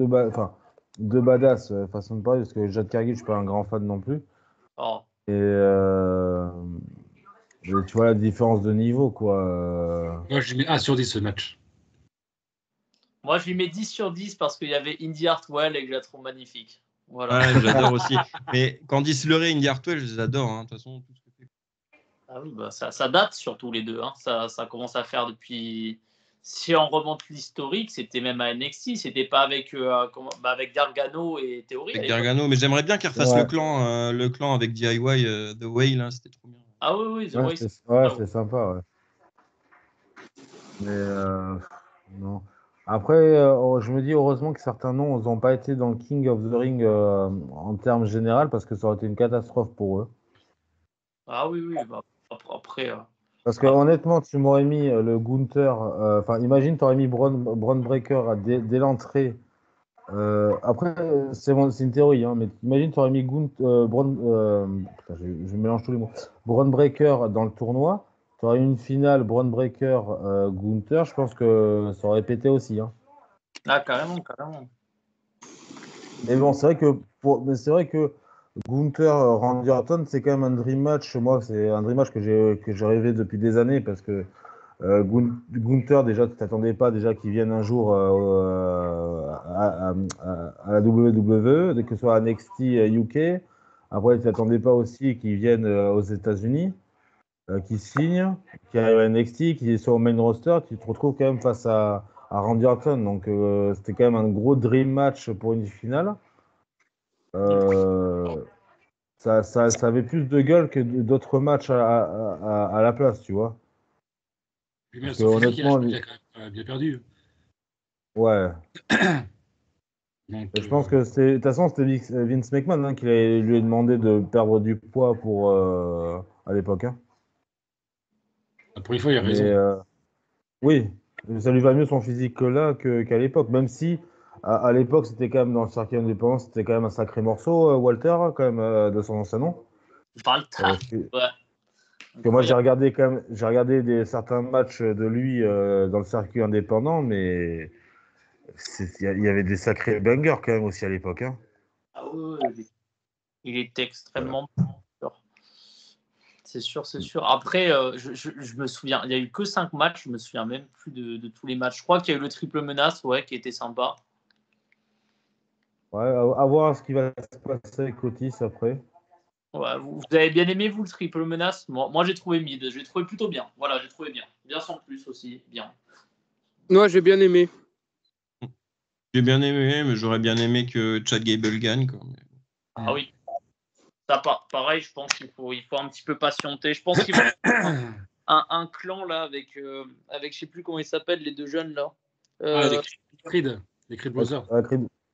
badass, façon de parler, parce que Jade Cargill, je suis pas un grand fan non plus. Oh. Et tu vois la différence de niveau, quoi. Moi, je lui mets 1 sur 10 ce match. Moi, je lui mets 10 sur 10 parce qu'il y avait Indy Hartwell et que je la trouve magnifique. Voilà. Ouais, j'adore aussi. Mais Candice LeRae et Indy Hartwell, je les adore. Hein. De toute façon, tout ce que fait. Ah oui, bah ça date surtout les deux. Hein. Ça commence à faire depuis. Si on remonte l'historique, c'était même à NXT. C'était pas avec Gargano et Theory. Avec Gargano, mais j'aimerais bien qu'ils refassent le clan avec DIY, The Whale. Hein, c'était trop bien. Ah oui, The Whale. C'est sympa, ouais. Mais non. Après, je me dis heureusement que certains noms n'ont pas été dans le King of the Ring en termes généraux parce que ça aurait été une catastrophe pour eux. Ah oui, bah, après. Parce que honnêtement, tu m'aurais mis le Gunther. Imagine, tu aurais mis Braun Breaker dès l'entrée. Après, c'est une théorie, hein, mais imagine, tu aurais mis je mélange tous les mots. Braun Breaker dans le tournoi. Tu aurais eu une finale Braun Breaker Gunther. Je pense que ça aurait pété aussi. Hein. Ah, carrément. Mais bon, c'est vrai que Gunther Randy Orton, c'est quand même un dream match. Moi, c'est un dream match que j'ai rêvé depuis des années parce que Gunther, déjà, tu t'attendais pas déjà qu'il vienne un jour à la WWE, que ce soit à NXT UK. Après, tu t'attendais pas aussi qu'il vienne aux États-Unis, qu'il signe, qu'il arrive à NXT, qu'il soit au main roster. Tu te retrouves quand même face à Randy Orton. Donc, c'était quand même un gros dream match pour une finale. Ça avait plus de gueule que d'autres matchs à la place, tu vois. Parce que honnêtement, il a quand même bien perdu. Ouais. Donc, je pense que de toute façon, c'était Vince McMahon hein, qui lui a demandé de perdre du poids à l'époque. Hein. Pour une fois, il a raison. Oui, ça lui va mieux son physique que là qu'à l'époque. Même si à l'époque, c'était quand même dans le circuit indépendant, c'était quand même un sacré morceau, Walter, quand même, de son ancien nom. Ouais. Que moi, j'ai regardé certains matchs de lui dans le circuit indépendant, mais il y avait des sacrés bangers quand même aussi à l'époque. Hein. Ah oui. Il était extrêmement fort. C'est sûr. Après, je me souviens, il n'y a eu que 5 matchs, je me souviens même plus de tous les matchs. Je crois qu'il y a eu le triple menace, ouais, qui était sympa. Ouais, à voir ce qui va se passer avec Otis après. Ouais, vous avez bien aimé, vous, le triple menace? Moi, j'ai trouvé mid. J'ai trouvé plutôt bien. Voilà, j'ai trouvé bien. Bien sans plus aussi. Bien. Moi, j'ai bien aimé. J'ai bien aimé, mais j'aurais bien aimé que Chad Gable gagne, quoi. Ah oui. Ça, pareil, je pense qu'il faut un petit peu patienter. Je pense qu'il va un clan là avec je sais plus comment ils s'appellent, les deux jeunes là. Les Creed Brothers.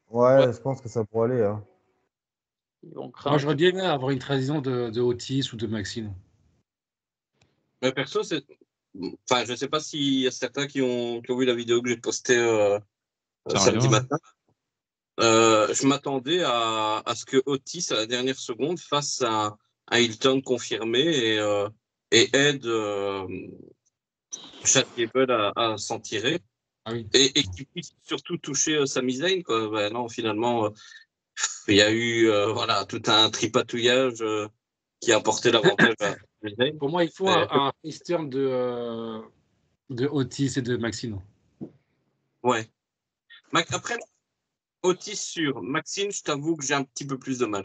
Ouais, je pense que ça pourrait aller. Hein. Ils vont Moi, craindre. j'aurais bien aimé avoir une transition de Otis ou de Maxine. Mais perso, enfin, je sais pas s'il y a certains qui ont vu la vidéo que j'ai postée samedi matin. Je m'attendais à ce que Otis, à la dernière seconde, fasse un Hilton confirmé et aide Chad Gable à s'en tirer. Ah oui. Et qu'il puisse surtout toucher Sami Zayn, quoi. Ben non, finalement, il y a eu voilà, tout un tripatouillage qui a apporté l'avantage à Sami Zayn. Pour moi, il faut un face turn de Otis et de Maxine. Ouais. Après, Otis sur Maxine, je t'avoue que j'ai un petit peu plus de mal.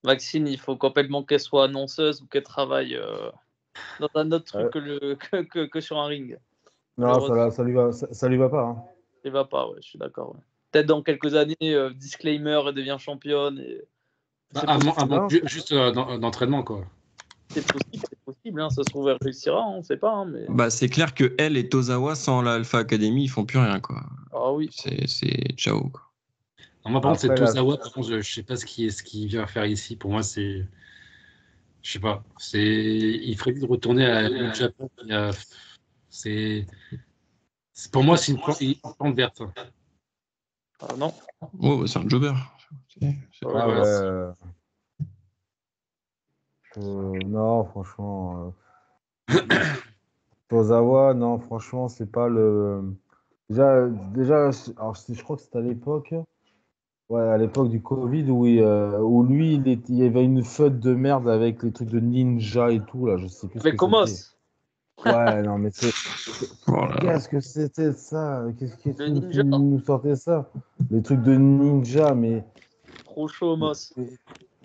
Maxine, il faut complètement qu'elle soit annonceuse ou qu'elle travaille dans un autre truc que sur un ring. Non, ça lui va pas. Hein. Il va pas, ouais, je suis d'accord. Ouais. Peut-être dans quelques années, disclaimer, elle devient championne. Et... Juste d'entraînement, quoi. C'est possible, hein, ça se trouve, elle réussira, on ne sait pas. Hein, mais... Bah, c'est clair que elle et Tozawa, sans la Alpha Academy, ils font plus rien, quoi. Ah oui. C'est ciao, quoi. Non, moi, par contre, c'est Tozawa. Par contre, je sais pas ce qu'il vient faire ici. Pour moi, c'est. Je sais pas. Il ferait vite retourner à New Japan. Pour moi, c'est une plante verte. Ah non. Oh, c'est un jobber. Non, franchement. Tozawa, non, franchement, c'est pas le. Déjà, alors, je crois que c'était à l'époque. Ouais, à l'époque du Covid où lui, il y avait une feud de merde avec les trucs de ninja et tout, là, je sais plus ce Mais que comment c'était. Ouais, non, mais Voilà. qu'est-ce que c'était ça? Qu'est-ce que Le ninja. nous sortait ça? Les trucs de ninja, mais. Trop chaud, Moss.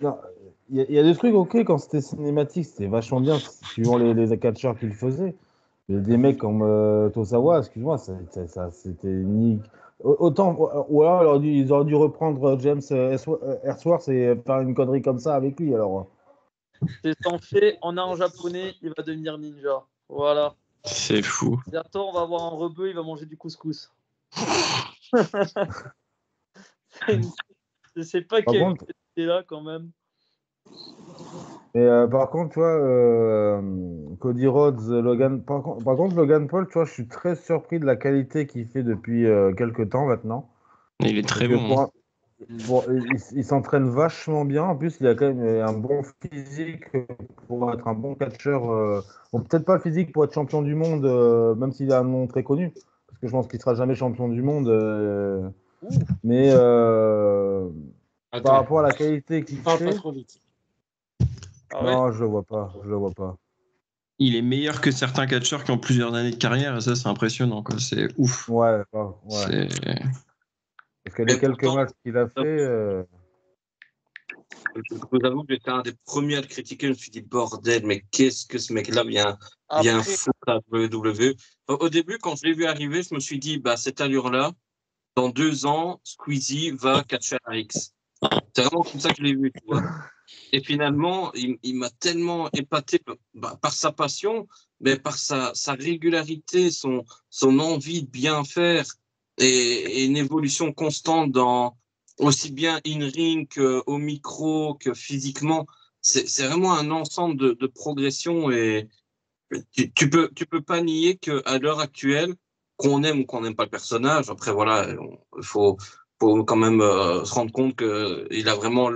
Non, il y a des trucs, ok, quand c'était cinématique, c'était vachement bien, suivant les catcheurs qui le faisaient. Mais des mecs comme Tosawa, excuse-moi, c'était ni. Autant, ou alors ils auraient dû reprendre James Ellsworth et faire une connerie comme ça avec lui. Alors. C'est sans fait, on a un japonais, il va devenir ninja. Voilà. C'est fou. Bientôt, on va avoir un rebeu, il va manger du couscous. Je sais pas quelle est là quand même. Et par contre, tu vois, Cody Rhodes, Logan. Par contre, Logan Paul, tu vois, je suis très surpris de la qualité qu'il fait depuis quelques temps maintenant. Il est très bon. Il s'entraîne vachement bien. En plus, il a quand même un bon physique pour être un bon catcheur. Bon, peut-être pas le physique pour être champion du monde, même s'il a un nom très connu. Parce que je pense qu'il sera jamais champion du monde. Mais par rapport à la qualité qu'il fait. Pas trop vite. Ah ouais. Non, je le vois pas. Il est meilleur que certains catcheurs qui ont plusieurs années de carrière, et ça, c'est impressionnant, quoi. C'est ouf. Ouais. Parce que les quelques matchs qu'il a fait. Je vous avoue que j'étais un des premiers à le critiquer. Je me suis dit, bordel, mais qu'est-ce que ce mec-là vient foutre à WWE. Au début, quand je l'ai vu arriver, je me suis dit, bah, cette allure-là, dans 2 ans, Squeezie va catcher RX. C'est vraiment comme ça que je l'ai vu, tu vois. Et finalement, il m'a tellement épaté par sa passion, mais par sa régularité, son envie de bien faire et une évolution constante dans aussi bien in-ring qu'au micro, que physiquement. C'est vraiment un ensemble de progression et tu peux pas nier qu'à l'heure actuelle, qu'on aime ou qu'on n'aime pas le personnage, après voilà, il faut quand même se rendre compte qu'il a vraiment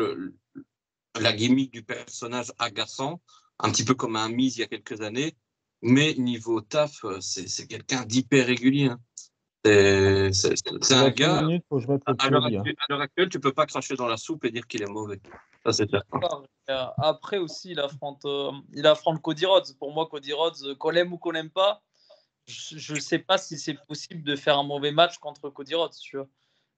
la gimmick du personnage agaçant, un petit peu comme un Miz il y a quelques années, mais niveau taf, c'est quelqu'un d'hyper régulier. Hein. C'est un gars, à l'heure actuelle, tu peux pas cracher dans la soupe et dire qu'il est mauvais. Ça, c'est certain. Après aussi, il affronte Cody Rhodes. Pour moi, Cody Rhodes, qu'on l'aime ou qu'on l'aime pas, je sais pas si c'est possible de faire un mauvais match contre Cody Rhodes, tu vois.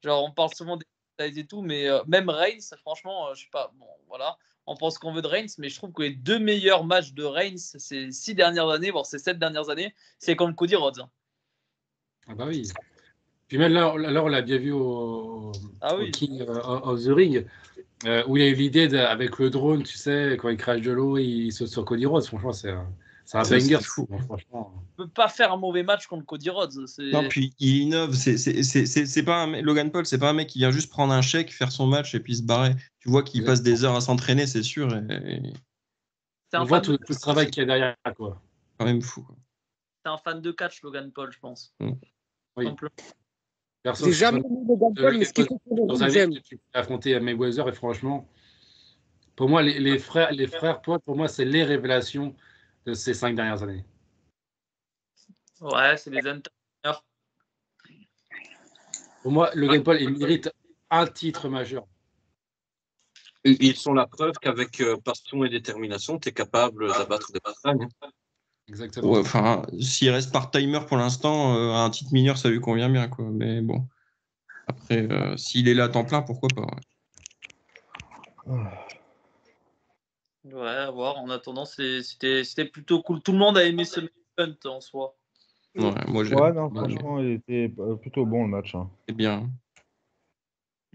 Genre, on parle souvent des Styles et tout, mais même Reigns, franchement, je sais pas. Bon, voilà. On pense qu'on veut de Reigns, mais je trouve que les 2 meilleurs matchs de Reigns ces 6 dernières années, voire ces 7 dernières années, c'est contre Cody Rhodes. Hein. Ah bah oui. Puis même là, on l'a bien vu au Oui. King of the Ring, où il y a eu l'idée avec le drone, tu sais, quand il crache de l'eau, il saute sur Cody Rhodes. Franchement, c'est un banger fou. Hein, franchement. On peut pas faire un mauvais match contre Cody Rhodes. Non, puis il innove. C'est pas Logan Paul, c'est pas un mec qui vient juste prendre un chèque, faire son match et puis se barrer. Tu vois qu'il passe des heures à s'entraîner, c'est sûr. On voit tout le travail qu'il y a derrière, quoi. Quand même fou. C'est un fan de catch, Logan Paul, je pense. Oui. J'ai jamais vu Logan Paul, mais ce qui fait que j'aime. Tu as affronté Mayweather et franchement, pour moi, les frères Paul, pour moi, c'est les révélations de ces 5 dernières années. Ouais, c'est les entertainers. Pour moi, Logan Paul, il mérite un titre majeur. Ils sont la preuve qu'avec passion et détermination, tu es capable d'abattre des batailles. Exactement. Ouais, enfin, s'il reste part-timer pour l'instant, un titre mineur, ça lui convient bien, quoi. Mais bon. Après, s'il est là à temps plein, pourquoi pas. Ouais, à voir. En attendant, c'était plutôt cool. Tout le monde a aimé ce event en soi. Ouais, moi, non, franchement, il était plutôt bon le match. Hein. C'est bien.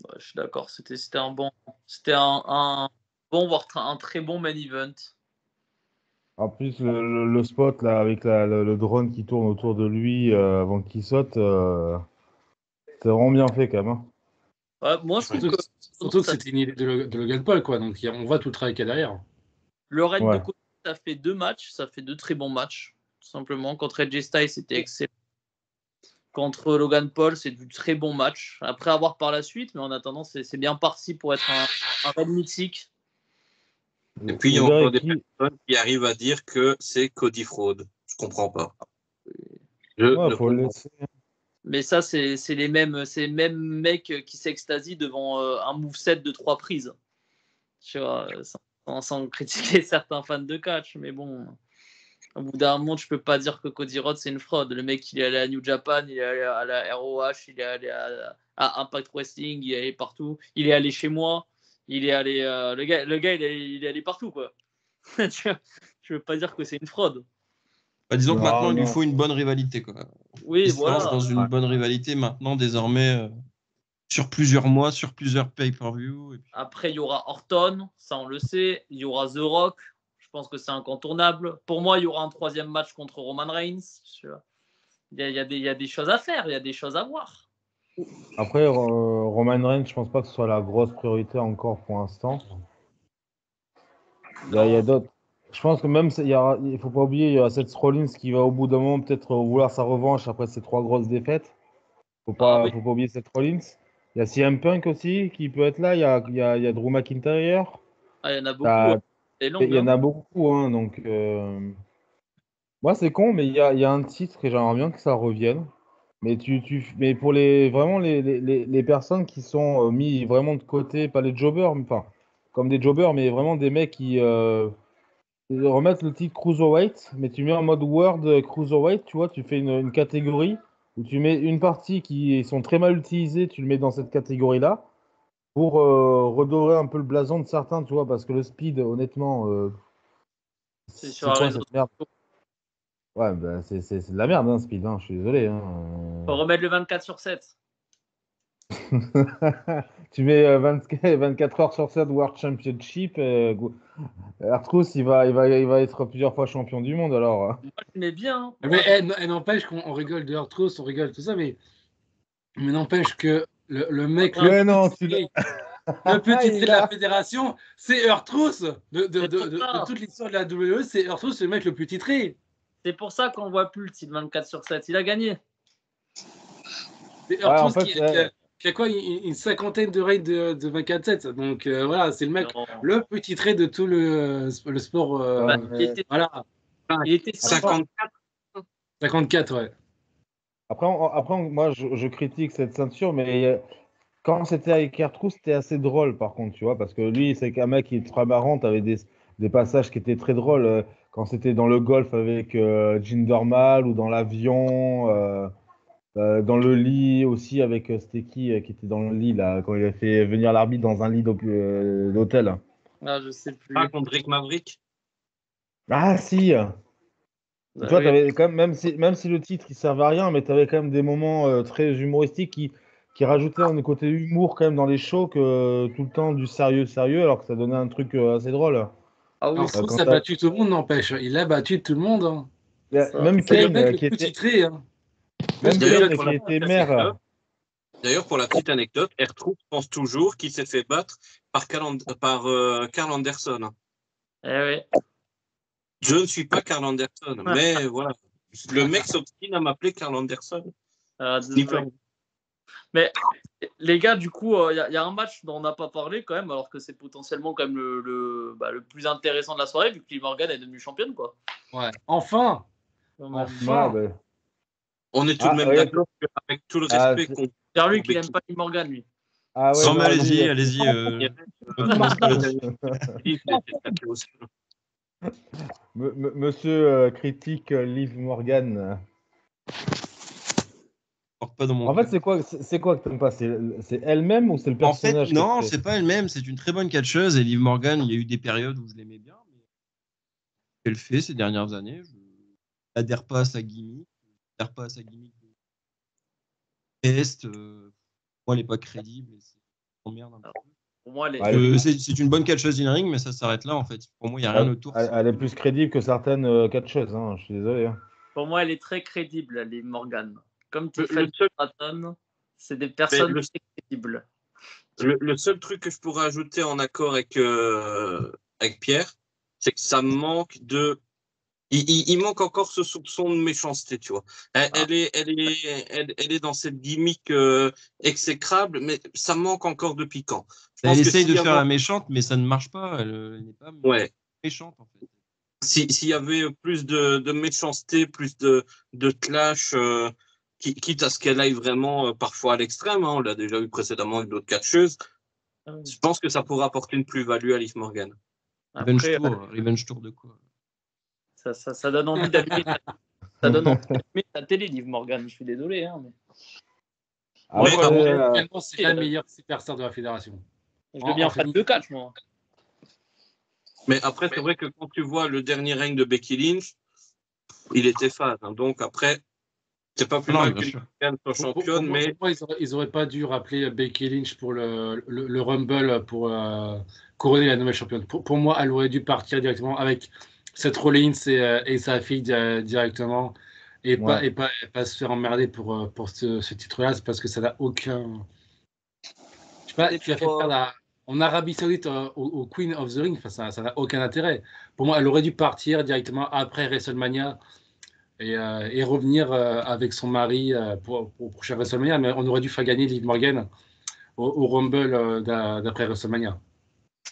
Ouais, je suis d'accord. C'était un bon, voire un très bon main event. En plus, le spot là avec le drone qui tourne autour de lui avant qu'il saute, c'est vraiment bien fait quand même. Hein. Ouais, moi, je trouve surtout que c'était une idée de Logan Paul, quoi. Donc on voit tout le travail qu'il y a derrière. Le raid de Cody, ça fait 2 matchs, ça fait 2 très bons matchs, tout simplement. Contre AJ Styles, c'était excellent. Contre Logan Paul, c'est du très bon match. Après avoir par la suite, mais en attendant, c'est bien parti pour être un raid mythique. Et puis, il y a encore des personnes qui arrivent à dire que c'est Cody Fraude. Je comprends pas. Faut le laisser. Mais ça, c'est les mêmes mecs qui s'extasient devant un moveset de 3 prises. Tu vois, sans critiquer certains fans de catch, mais bon, au bout d'un moment, tu peux pas dire que Cody Rhodes c'est une fraude. Le mec, il est allé à New Japan, il est allé à la ROH, il est allé à Impact Wrestling, il est allé partout. Il est allé chez moi, il est allé. Le gars, il est allé partout, quoi. Tu veux pas dire que c'est une fraude. Bah, disons que maintenant, il lui faut une bonne rivalité, quoi. Oui, il se lance dans une bonne rivalité maintenant, désormais. Sur plusieurs mois, sur plusieurs pay-per-view. Après, il y aura Orton, ça on le sait. Il y aura The Rock, je pense que c'est incontournable. Pour moi, il y aura un 3e match contre Roman Reigns. Il y a des choses à faire, il y a des choses à voir. Après, Roman Reigns, je pense pas que ce soit la grosse priorité encore pour l'instant. Il y a d'autres. Je pense que même, il faut pas oublier, il y a Seth Rollins qui va au bout d'un moment peut-être vouloir sa revanche après ces 3 grosses défaites. Faut pas oublier Seth Rollins. Il y a CM Punk aussi qui peut être là. Il y a Drew McIntyre. Il y en a beaucoup. Il y en a beaucoup. Hein, donc, moi, c'est con, mais il y a un titre que j'aimerais bien que ça revienne. Mais, mais pour vraiment les personnes qui sont mis vraiment de côté, pas les jobbers, enfin, comme des jobbers, mais vraiment des mecs qui remettent le titre Cruiserweight, mais tu mets en mode World Cruiserweight, tu vois, tu fais une catégorie où tu mets une partie qui sont très mal utilisées, tu le mets dans cette catégorie-là pour redorer un peu le blason de certains, tu vois, parce que le speed, honnêtement, c'est sur quoi cette merde? Ouais, bah, c'est de la merde, hein, speed, hein, je suis désolé. Hein. Faut remettre le 24/7. Tu mets 24 heures sur 7 World Championship. R-Truth, il va être plusieurs fois champion du monde alors. Moi, je mets bien. Mais n'empêche qu'on rigole de R-Truth, on rigole tout ça, mais n'empêche que le mec. Le petit trait de la fédération, c'est R-Truth. De toute l'histoire de la WWE, c'est R-Truth, le mec le plus titré. C'est pour ça qu'on voit plus le titre 24/7. Il a gagné. C'est R-Truth qui a quoi une cinquantaine de raids de 24/7. Donc voilà, c'est le mec le plus titré de tout le sport. Il était 54. 54, ouais. Après moi, je critique cette ceinture, mais quand c'était avec R-Truth, c'était assez drôle, par contre, tu vois, parce que lui, c'est qu'un mec qui est très marrant, t'avais des passages qui étaient très drôles, quand c'était dans le golf avec Jinder Mahal ou dans l'avion. Dans le lit aussi avec c'était qui était dans le lit là quand il a fait venir l'arbitre dans un lit d'hôtel. Ah, je sais plus. Ah, contre Drake Maverick. Ah si. Bah Tu vois, oui. t'avais quand même si le titre il servait à rien, mais tu avais quand même des moments très humoristiques qui rajoutaient un côté humour quand même dans les shows que tout le temps du sérieux, alors que ça donnait un truc assez drôle. Ah oui, Alors, c'est Strauss Quand a battu tout le monde, n'empêche. Il a battu tout le monde. Hein. ça. même Ça Kane devait être le qui plus était titré. Hein. même D'ailleurs, Kane pour qui la était petite anecdote, maire. D'ailleurs, pour la petite anecdote, R-Truth pense toujours qu'il s'est fait battre par Carl Anderson. Eh oui. Je ne suis pas Carl Anderson, mais voilà. Le mec s'obstine à m'appeler Carl Anderson. Ah, Ni désolé. plus. Mais les gars, du coup, il y a un match dont on n'a pas parlé quand même, alors que c'est potentiellement quand même le plus intéressant de la soirée, vu que Liv Morgan est devenue championne, quoi. Ouais. Enfin. Quand même. Enfin. Ouais, bah, On est tout de même ouais, d'accord qu'avec tout le ah, respect qu'on Pierre-Luc, pour il n'aime pas Liv Morgan, lui. ah ouais, Non, mais non, allez-y, lui, allez-y. le dernier il était tapé au sol. Monsieur critique Liv Morgan. Pas dans mon En fait, cas. c'est quoi que t'aimes pas? C'est elle-même ou c'est le En fait, personnage non, que c'est pas elle-même. C'est une très bonne catcheuse. Et Liv Morgan, il y a eu des périodes où je l'aimais bien. Mais elle fait ces dernières années, je n'adhère pas à sa gimmick. Je n'adhère pas à sa gimmick de test. Moi, elle n'est pas crédible. Et c'est emmerde un peu. Pour moi, Ouais, elle est plus, C'est une bonne catcheuse in ring, mais ça s'arrête là en fait. Pour moi, il n'y a rien autour. elle est plus crédible que certaines catcheuses, hein, je suis désolé. Hein. pour moi, elle est très crédible, Liv Morgan. Comme Le Tiffany seul- Stratton, c'est des personnes le- très crédibles. Le seul truc que je pourrais ajouter en accord avec Pierre, c'est que ça manque de. Il manque encore ce soupçon de méchanceté, tu vois. Elle est dans cette gimmick exécrable, mais ça manque encore de piquant. Je Elle pense que essaye de s'il y faire avait- la méchante, mais ça ne marche pas. Elle n'est pas Ouais. méchante en fait. S'il y avait plus de méchanceté, plus de clash, quitte à ce qu'elle aille vraiment parfois à l'extrême, hein, on l'a déjà vu précédemment avec d'autres catcheuses, je pense que ça pourrait apporter une plus-value à Liv Morgan. Après, Revenge Tour de quoi? ça donne envie d'allumer ça donne envie d'allumer ta télé, Liv Morgan. Je suis désolé. Hein, mais... Moi, Après, je vois, Actuellement, c'est la meilleure superstar de la fédération. je deviens fan de catch, moi. Mais après, c'est vrai que quand tu vois le dernier règne de Becky Lynch, il était fan. Hein, donc après, c'est pas plus mal bien que sûr. Morgan soit championne, Pour mais moi, ils auraient pas dû rappeler Becky Lynch pour le Rumble pour couronner la nouvelle championne. Pour moi, elle aurait dû partir directement avec Seth Rollins et sa fille directement et pas se faire emmerder pour ce titre-là, c'est parce que ça n'a aucun. Je sais pas, tu as fait perdre en Arabie Saoudite au Queen of the Ring, ça n'a aucun intérêt. Pour moi, elle aurait dû partir directement après WrestleMania et revenir avec son mari pour prochain WrestleMania, mais on aurait dû faire gagner Liv Morgan au Rumble d'après WrestleMania.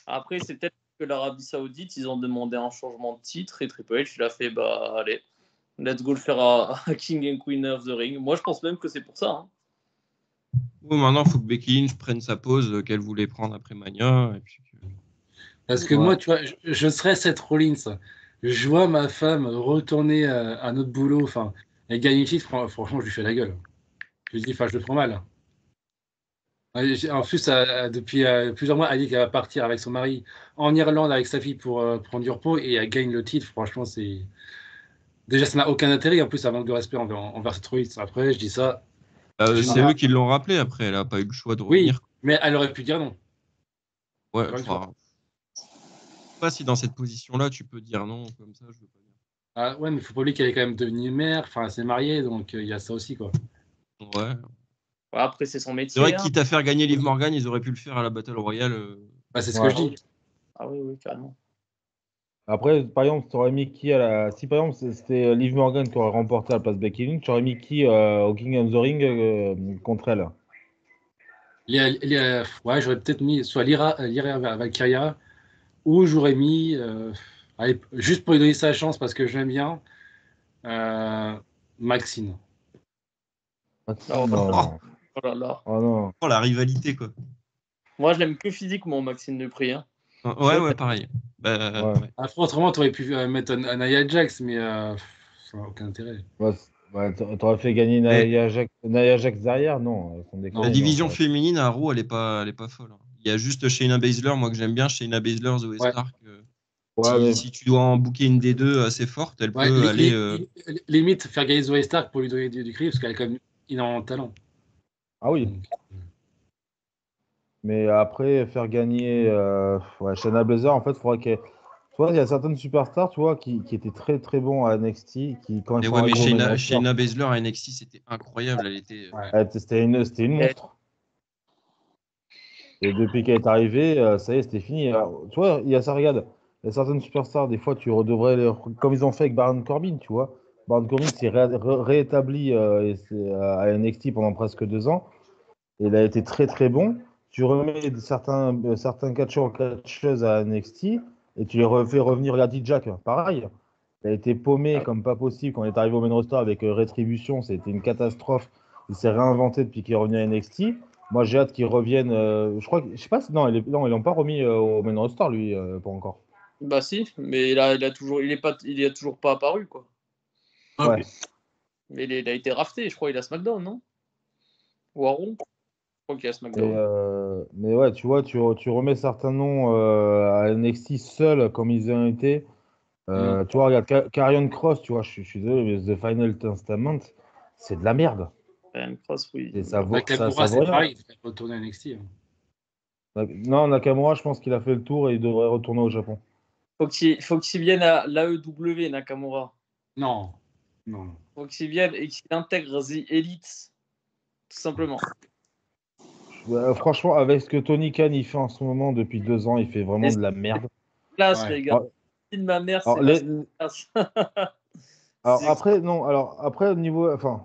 Après, c'est peut-être que l'Arabie Saoudite, ils ont demandé un changement de titre et Triple H, il a fait bah allez, let's go le faire à King and Queen of the Ring. Moi, je pense même que c'est pour ça. Hein. Oui, maintenant, il faut que Becky Lynch prenne sa pause qu'elle voulait prendre après Mania. Et puis... Parce que moi, tu vois, je serais Seth Rollins. Je vois ma femme retourner à notre boulot, enfin, et gagner le titre, franchement, je lui fais la gueule. Je lui dis, enfin, je le prends mal. En plus, depuis plusieurs mois, elle dit qu'elle va partir avec son mari en Irlande avec sa fille pour prendre du repos et elle gagne le titre. Franchement, c'est. Déjà, ça n'a aucun intérêt. En plus, ça manque de respect envers Seth Rollins. Après, je dis ça. c'est eux qui l'ont rappelé après. Elle n'a pas eu le choix de revenir. Oui, mais elle aurait pu dire non. Ouais, pas si dans cette position-là, tu peux dire non comme ça, je veux pas dire. Ah, ouais, mais il faut pas oublier qu'elle est quand même devenue mère. Enfin, elle s'est mariée, donc il y a ça aussi, quoi. Ouais. Après, c'est son métier. C'est vrai hein. que quitte à faire gagner Liv Morgan, ils auraient pu le faire à la Battle Royale. Bah, c'est ce que je dis. Ah oui, carrément. Après, par exemple, tu aurais mis qui à la. Si par exemple c'était Liv Morgan qui aurait remporté à la place de Becky Lynch, tu aurais mis qui au King of the Ring contre elle? Ouais, j'aurais peut-être mis soit Lyra Valkyria ou j'aurais mis, allez, juste pour lui donner sa chance parce que je l'aime bien, Maxine. Oh non. Oh là là. Oh non. Oh, la rivalité, quoi. Moi, je l'aime que physiquement, Maxime Dupri. Hein. Ouais, pareil. Bah, Ouais. Autrement, tu aurais pu mettre Nia Jax, mais ça n'a aucun intérêt. Ouais, Ouais, t'aurais fait gagner Nia Jax derrière? Non, sans déconner, La non, division ouais. féminine à Raw, elle est pas folle. Hein. Il y a juste Shayna Baszler, moi que j'aime bien, Shayna Baszler, Zoe Ouais. Stark. Ouais, mais Si tu dois en booker une des deux assez forte, elle Ouais, peut aller. limite faire gagner Zoe Stark pour lui donner du crédit parce qu'elle a quand même énormément de talent. ah oui. Donc, Mais après, faire gagner ouais, Shayna Baszler, en fait, il faudrait que. Tu vois, il y a certaines superstars, tu vois, qui étaient très très bons à NXT, qui, quand ils Mais sont ouais, mais arrivés au main roster, Shayna Baszler à NXT, c'était incroyable. Elle était. ouais. c'était une monstre. Et depuis qu'elle est arrivée, ça y est, c'était fini. Alors, tu vois, il y a ça, regarde, il y a certaines superstars, des fois, tu devrais, comme ils ont fait avec Baron Corbin, tu vois. Baron Corbin s'est réétabli à NXT pendant presque 2 ans. Et il a été très très bon. Tu remets certains catcheurs ou catcheuses à NXT et tu les refais revenir. Regarde Jack, pareil. Il a été paumé comme pas possible quand il est arrivé au main roster avec Rétribution. C'était une catastrophe. Il s'est réinventé depuis qu'il est revenu à NXT. Moi, j'ai hâte qu'il revienne. Je crois que, je sais pas si, non, non, ils l'ont pas remis au main roster, lui, pas encore. Bah si, mais il a toujours, il est toujours pas apparu quoi. Ouais. Mais il a été rafté, je crois, il est à SmackDown, non? Ou à Raw? Je crois qu'il est à SmackDown. Mais ouais, tu vois, tu remets certains noms à NXT seuls comme ils ont été. Tu vois, regarde, Karrion Cross, tu vois, je suis désolé, mais The Final Testament, c'est de la merde. Ryan Cross, oui. Et ça vaut, Nakamura, ça vaut c'est rien. pareil, il fait retourner à NXT. Non, Nakamura, je pense qu'il a fait le tour et il devrait retourner au Japon. Faut qu'il vienne à l'AEW, Nakamura. Non, non. Faut qu'il vienne et qu'il intègre The Elite, tout simplement. Franchement, avec ce que Tony Khan il fait en ce moment depuis 2 ans, il fait vraiment de la merde. Classe, Ouais. les gars. De ma mère, c'est Alors, classe. alors après, non, alors après, au niveau, enfin,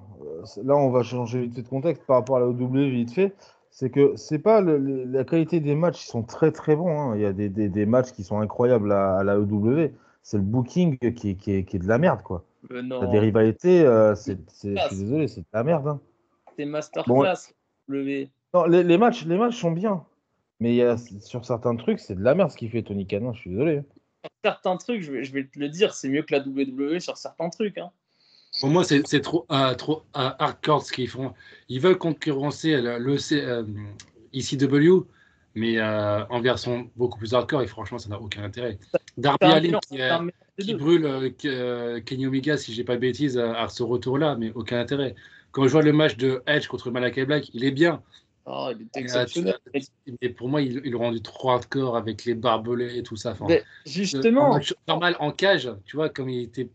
là, on va changer vite fait de contexte par rapport à la OW vite fait. C'est que c'est pas la qualité des matchs, ils sont très très bons. Hein. Il y a des matchs qui sont incroyables à la OW. C'est le booking qui est de la merde, quoi. T'as des Non, rivalités, je suis classe. désolé, c'est de la merde. Hein. C'est Bon, masterclass. W. non, les matchs sont bien, mais il y a, sur certains trucs, c'est de la merde ce qu'il fait Tony Khan. Hein, je suis désolé. Certains trucs, je vais te le dire, c'est mieux que la WWE sur certains trucs. Hein. Pour moi, c'est trop hardcore ce qu'ils font. Ils veulent concurrencer ECW, mais en version beaucoup plus hardcore, et franchement, ça n'a aucun intérêt. Darby Allin qui brûle Kenny Omega, si je n'ai pas de bêtises, à ce retour-là, mais aucun intérêt. Quand je vois le match de Edge contre Malakai Black, il est bien. Oh, il est exceptionnel. Mais pour moi, il le rendu trop hardcore avec les barbelés et tout ça. Enfin, Mais justement, en match normal, en cage, tu vois, comme il était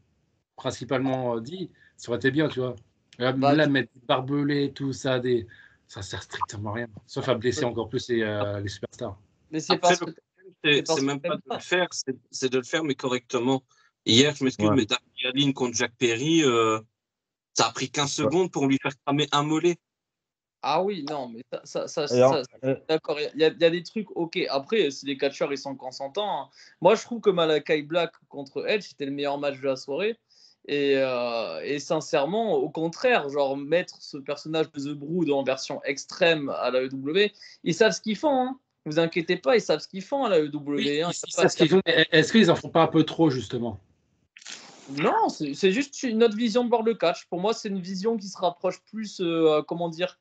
principalement dit, ça aurait été bien, tu vois. Là, mettre des barbelés, tout ça, ça sert strictement à rien. Sauf à blesser encore plus les superstars. Mais c'est Après, parce que c'est même pas de le faire, c'est de le faire, mais correctement. Hier, je m'excuse, Ouais. mais Darby Allin contre Jack Perry, ça a pris 15 secondes pour lui faire cramer un mollet. Ah oui, non, mais Alors, d'accord, il y a des trucs, ok. Après, si les catcheurs ils sont consentants, hein. Moi je trouve que Malakai Black contre Edge c'était le meilleur match de la soirée. Et sincèrement, au contraire, genre mettre ce personnage de The Brood en version extrême à la EW, ils savent ce qu'ils font. Hein. Vous inquiétez pas, ils savent ce qu'ils font à la EW. Oui, Hein. ils savent ce qu'ils font, mais est-ce qu'ils en font pas un peu trop, justement? Non, c'est juste une autre vision de voir le catch. Pour moi, c'est une vision qui se rapproche plus, comment dire,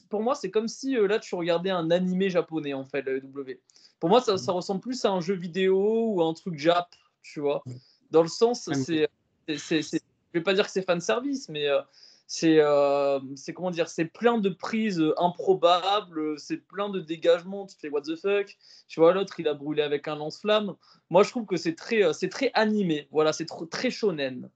pour moi, c'est comme si là tu regardais un animé japonais en fait, la W. Pour moi, ça ressemble plus à un jeu vidéo ou à un truc Jap, tu vois. Dans le sens, je vais pas dire que c'est fan service, mais c'est comment dire, c'est plein de prises improbables, c'est plein de dégagements. Tu fais what the fuck, tu vois, l'autre il a brûlé avec un lance-flamme. Moi, je trouve que c'est très animé. Voilà, c'est très shonen.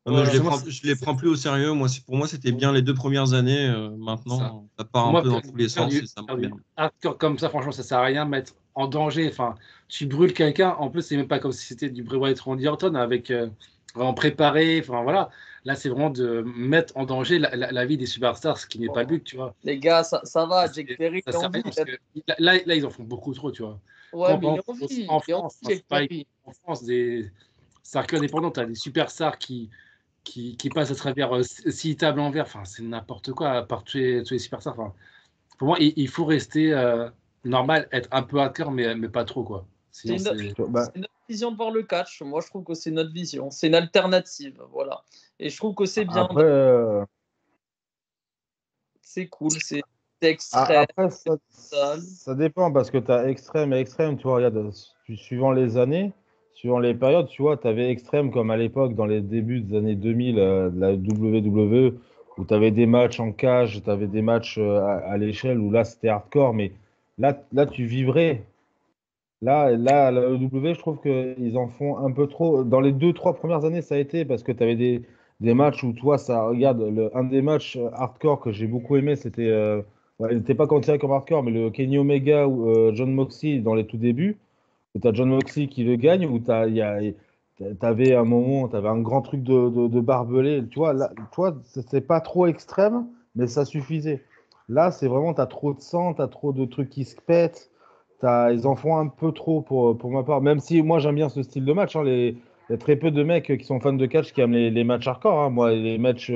Voilà. Voilà. Je les prends plus au sérieux. Pour moi, c'était bien les 2 premières années. Maintenant, ça part un peu dans tous les sens et ça m'emmerde. Hardcore comme ça, franchement, ça sert à rien de mettre en danger. Enfin, tu brûles quelqu'un. En plus, c'est même pas comme si c'était du Bray Wyatt Randy Orton avec vraiment préparé. Enfin, voilà. Là, c'est vraiment de mettre en danger la vie des superstars, ce qui n'est pas le but, tu vois. Les gars, ça va. Jack Perry, Ça sert à rien parce que là, ils en font beaucoup trop, tu vois. Ouais, mais il en France, en France, des circuits indépendants, tu as des superstars qui passent à travers 6 tables en verre. Enfin, c'est n'importe quoi, à part tous les superstars. Enfin, pour moi, il faut rester normal, être un peu hardcore, mais pas trop, quoi. Sinon, C'est c'est. c'est notre vision de voir le catch. Moi, je trouve que c'est notre vision. C'est une alternative. Voilà. Et je trouve que c'est bien. Après, C'est cool. C'est extrait. après ça dépend parce que tu as extrême et extrême. Tu vois, regarde, suivant les années, suivant les périodes, tu vois, tu avais extrême comme à l'époque, dans les débuts des années 2000, de la WWE, où tu avais des matchs en cage, tu avais des matchs à l'échelle où là, c'était hardcore. Mais là, tu vibrais. Là, la EW, je trouve qu'ils en font un peu trop. Dans les 2, 3 premières années, ça a été parce que tu avais des matchs où, toi, ça regarde, un des matchs hardcore que j'ai beaucoup aimé, c'était. Ouais, il n'était pas considéré comme hardcore, mais le Kenny Omega ou John Moxley dans les tout débuts, où tu as John Moxley qui le gagne, où tu avais un moment, tu avais un grand truc de barbelé. Tu vois, là, toi, c'est pas trop extrême, mais ça suffisait. Là, c'est vraiment, tu as trop de sang, tu as trop de trucs qui se pètent. Ils en font un peu trop pour ma part, même si moi j'aime bien ce style de match. Hein, il y a très peu de mecs qui sont fans de catch qui aiment les matchs hardcore. Hein. Moi, les matchs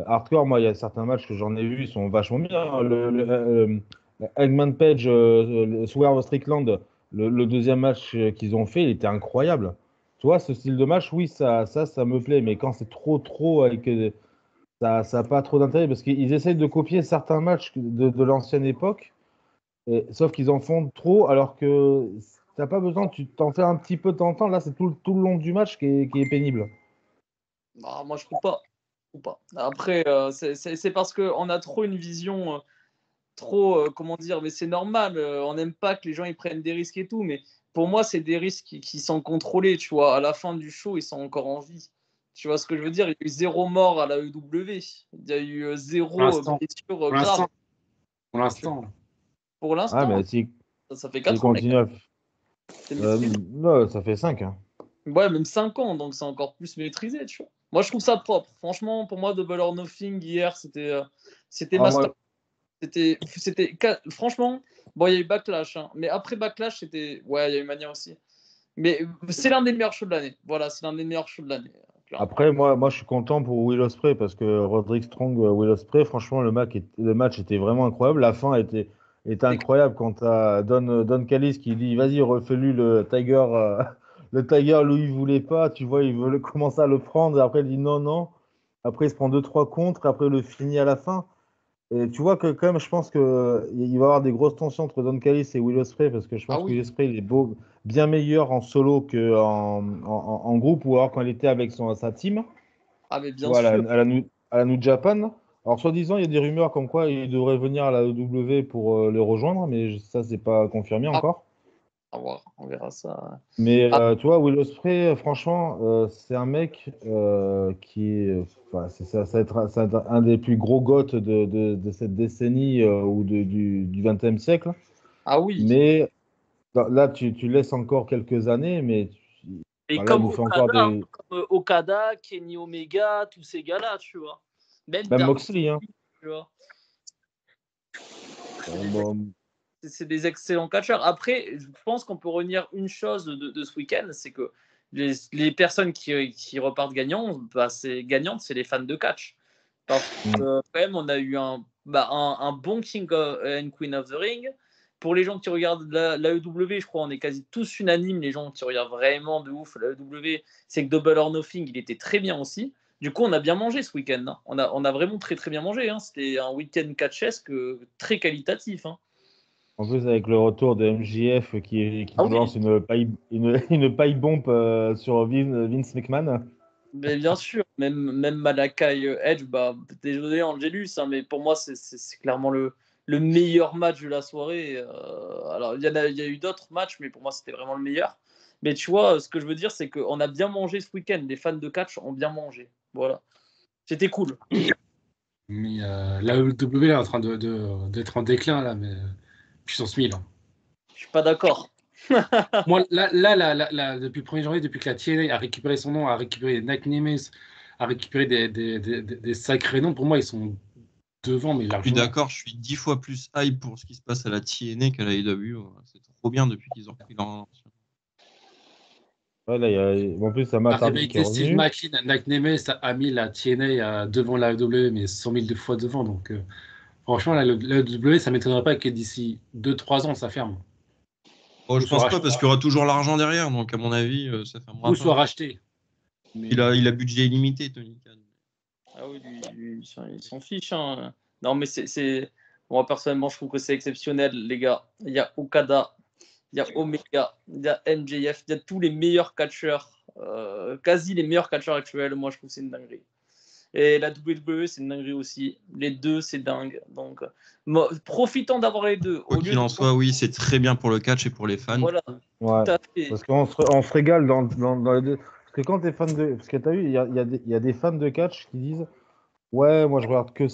hardcore, moi, il y a certains matchs que j'en ai vus, ils sont vachement bien. Hein. Hangman Page, le Swerve Strickland, le deuxième match qu'ils ont fait, il était incroyable. Tu vois, ce style de match, oui, ça me plaît, mais quand c'est trop avec ça n'a pas trop d'intérêt parce qu'ils essayent de copier certains matchs de l'ancienne époque. Sauf qu'ils en font trop, alors que t'as pas besoin, tu t'en fais un petit peu de temps en temps. Là, c'est tout le long du match qui est pénible. Ah, moi, je trouve pas. Je trouve pas. Après, c'est parce qu'on a trop une vision, trop, comment dire, mais c'est normal. On n'aime pas que les gens ils prennent des risques et tout, mais pour moi, c'est des risques qui sont contrôlés. Tu vois, à la fin du show, ils sont encore en vie. Tu vois ce que je veux dire? Il y a eu 0 mort à la EW. Il y a eu Pour 0 l'instant. blessure Pour grave. l'instant. Pour l'instant. Pour Ah, l'instant, mais ça fait s'il 4 ans, mec. continue à. C'est maîtrisé. Non, ça fait 5. Hein. Ouais, même 5 ans, donc c'est encore plus maîtrisé, tu vois. Moi, je trouve ça propre. Franchement, pour moi, Double or Nothing, hier, c'était Ah, master. moi, Franchement, bon, il y a eu Backlash, hein, mais après Backlash, c'était. Ouais, il y a eu Mania aussi. Mais c'est l'un des meilleurs shows de l'année. Voilà, c'est l'un des meilleurs shows de l'année, clairement. après, moi, je suis content pour Will Ospreay parce que Roderick Strong, Will Ospreay, franchement, le match était vraiment incroyable. La fin était incroyable quand tu as Don Callis qui dit vas-y, refais-lui le Tiger. Le Tiger, lui, il voulait pas. Tu vois, il veut commencer à le prendre. Et après, il dit non, non. Après, il se prend 2, 3 contre. Après, il le finit à la fin. Et tu vois que quand même, je pense qu'il va y avoir des grosses tensions entre Don Callis et Will Ospreay parce que je Ah pense que Will oui, Ospreay il est bien meilleur en solo en groupe ou alors quand il était avec sa team, ah, mais tu bien vois, sûr. à la New Japan. Alors, soi-disant, il y a des rumeurs comme quoi il devrait venir à la EW pour le rejoindre, mais ça, c'est pas confirmé Ah, encore. à voir, on verra ça. Mais Ah, tu vois, Will Ospreay, franchement, c'est un mec enfin, ça va être un des plus gros goths de cette décennie ou du XXe siècle. ah oui. Mais là, tu laisses encore quelques années, mais Et enfin, là, il comme nous fait encore Okada, hein, des. comme Okada, Kenny Omega, tous ces gars-là, tu vois. Même Même Darby, Moxley, hein. tu vois. C'est des, Bon, c'est des excellents catcheurs. Après, je pense qu'on peut retenir une chose de ce week-end, c'est que les personnes qui repartent gagnantes, bah, gagnantes, c'est les fans de catch. Parce que quand même, on a eu un bon King and Queen of the Ring. Pour les gens qui regardent la EW, je crois on est quasi tous unanimes, les gens qui regardent vraiment de ouf la EW, c'est que Double or Nothing, il était très bien aussi. Du coup, on a bien mangé ce week-end. Hein. On a vraiment très très bien mangé. Hein. C'était un week-end catchesque très qualitatif. Hein. en plus, avec le retour de MJF qui Ah nous oui, lance une paille bombe sur Vince McMahon. mais bien sûr, même Malakai Edge, bah, désolé Angelus, hein, mais pour moi, c'est clairement le meilleur match de la soirée. Alors, il y a eu d'autres matchs, mais pour moi, c'était vraiment le meilleur. Mais tu vois, ce que je veux dire, c'est qu'on a bien mangé ce week-end. Les fans de catch ont bien mangé. Voilà. C'était cool. Mais la WWE est en train d'être en déclin, là, mais puissance 1000. Hein. Je suis pas d'accord. Moi, depuis le 1er janvier, depuis que la TNA a récupéré son nom, a récupéré Nick Nemes, a récupéré des sacrés noms, pour moi, ils sont devant, mais Je suis largement. d'accord, je suis 10 fois plus hype pour ce qui se passe à la TNA qu'à la AEW. C'est trop bien depuis qu'ils ont repris leur. Ouais, là, en plus, ça Matt Hardy qui est Avec Steve revenu. McLean, Nick Nemes a mis la TNA devant la AEW, mais 100 000 fois devant. Donc, franchement, la AEW, ça ne m'étonnerait pas que d'ici 2-3 ans, ça ferme. Bon, je Ou soit pense pas racheté. parce qu'il y aura toujours l'argent derrière, donc à mon avis, ça fermera Ou pas. soit racheté. Mais, Il a budget illimité, Tony Khan. Ah oui, il s'en fiche. Hein. Non, mais moi, personnellement, je trouve que c'est exceptionnel, les gars. Il y a Okada, il y a Omega, il y a MJF, il y a tous les meilleurs catcheurs, quasi les meilleurs catcheurs actuels. Moi, je trouve que c'est une dinguerie. Et la WWE, c'est une dinguerie aussi. Les deux, c'est dingue. Donc, profitons d'avoir les deux. Quoi Au lieu qu'il de... en soit, oui, c'est très bien pour le catch et pour les fans. Voilà, Ouais. tout à fait. Parce on se régale dans les deux. Parce que quand tu es fan de. Parce que tu as vu, il y a des fans de catch qui disent ouais, moi je regarde que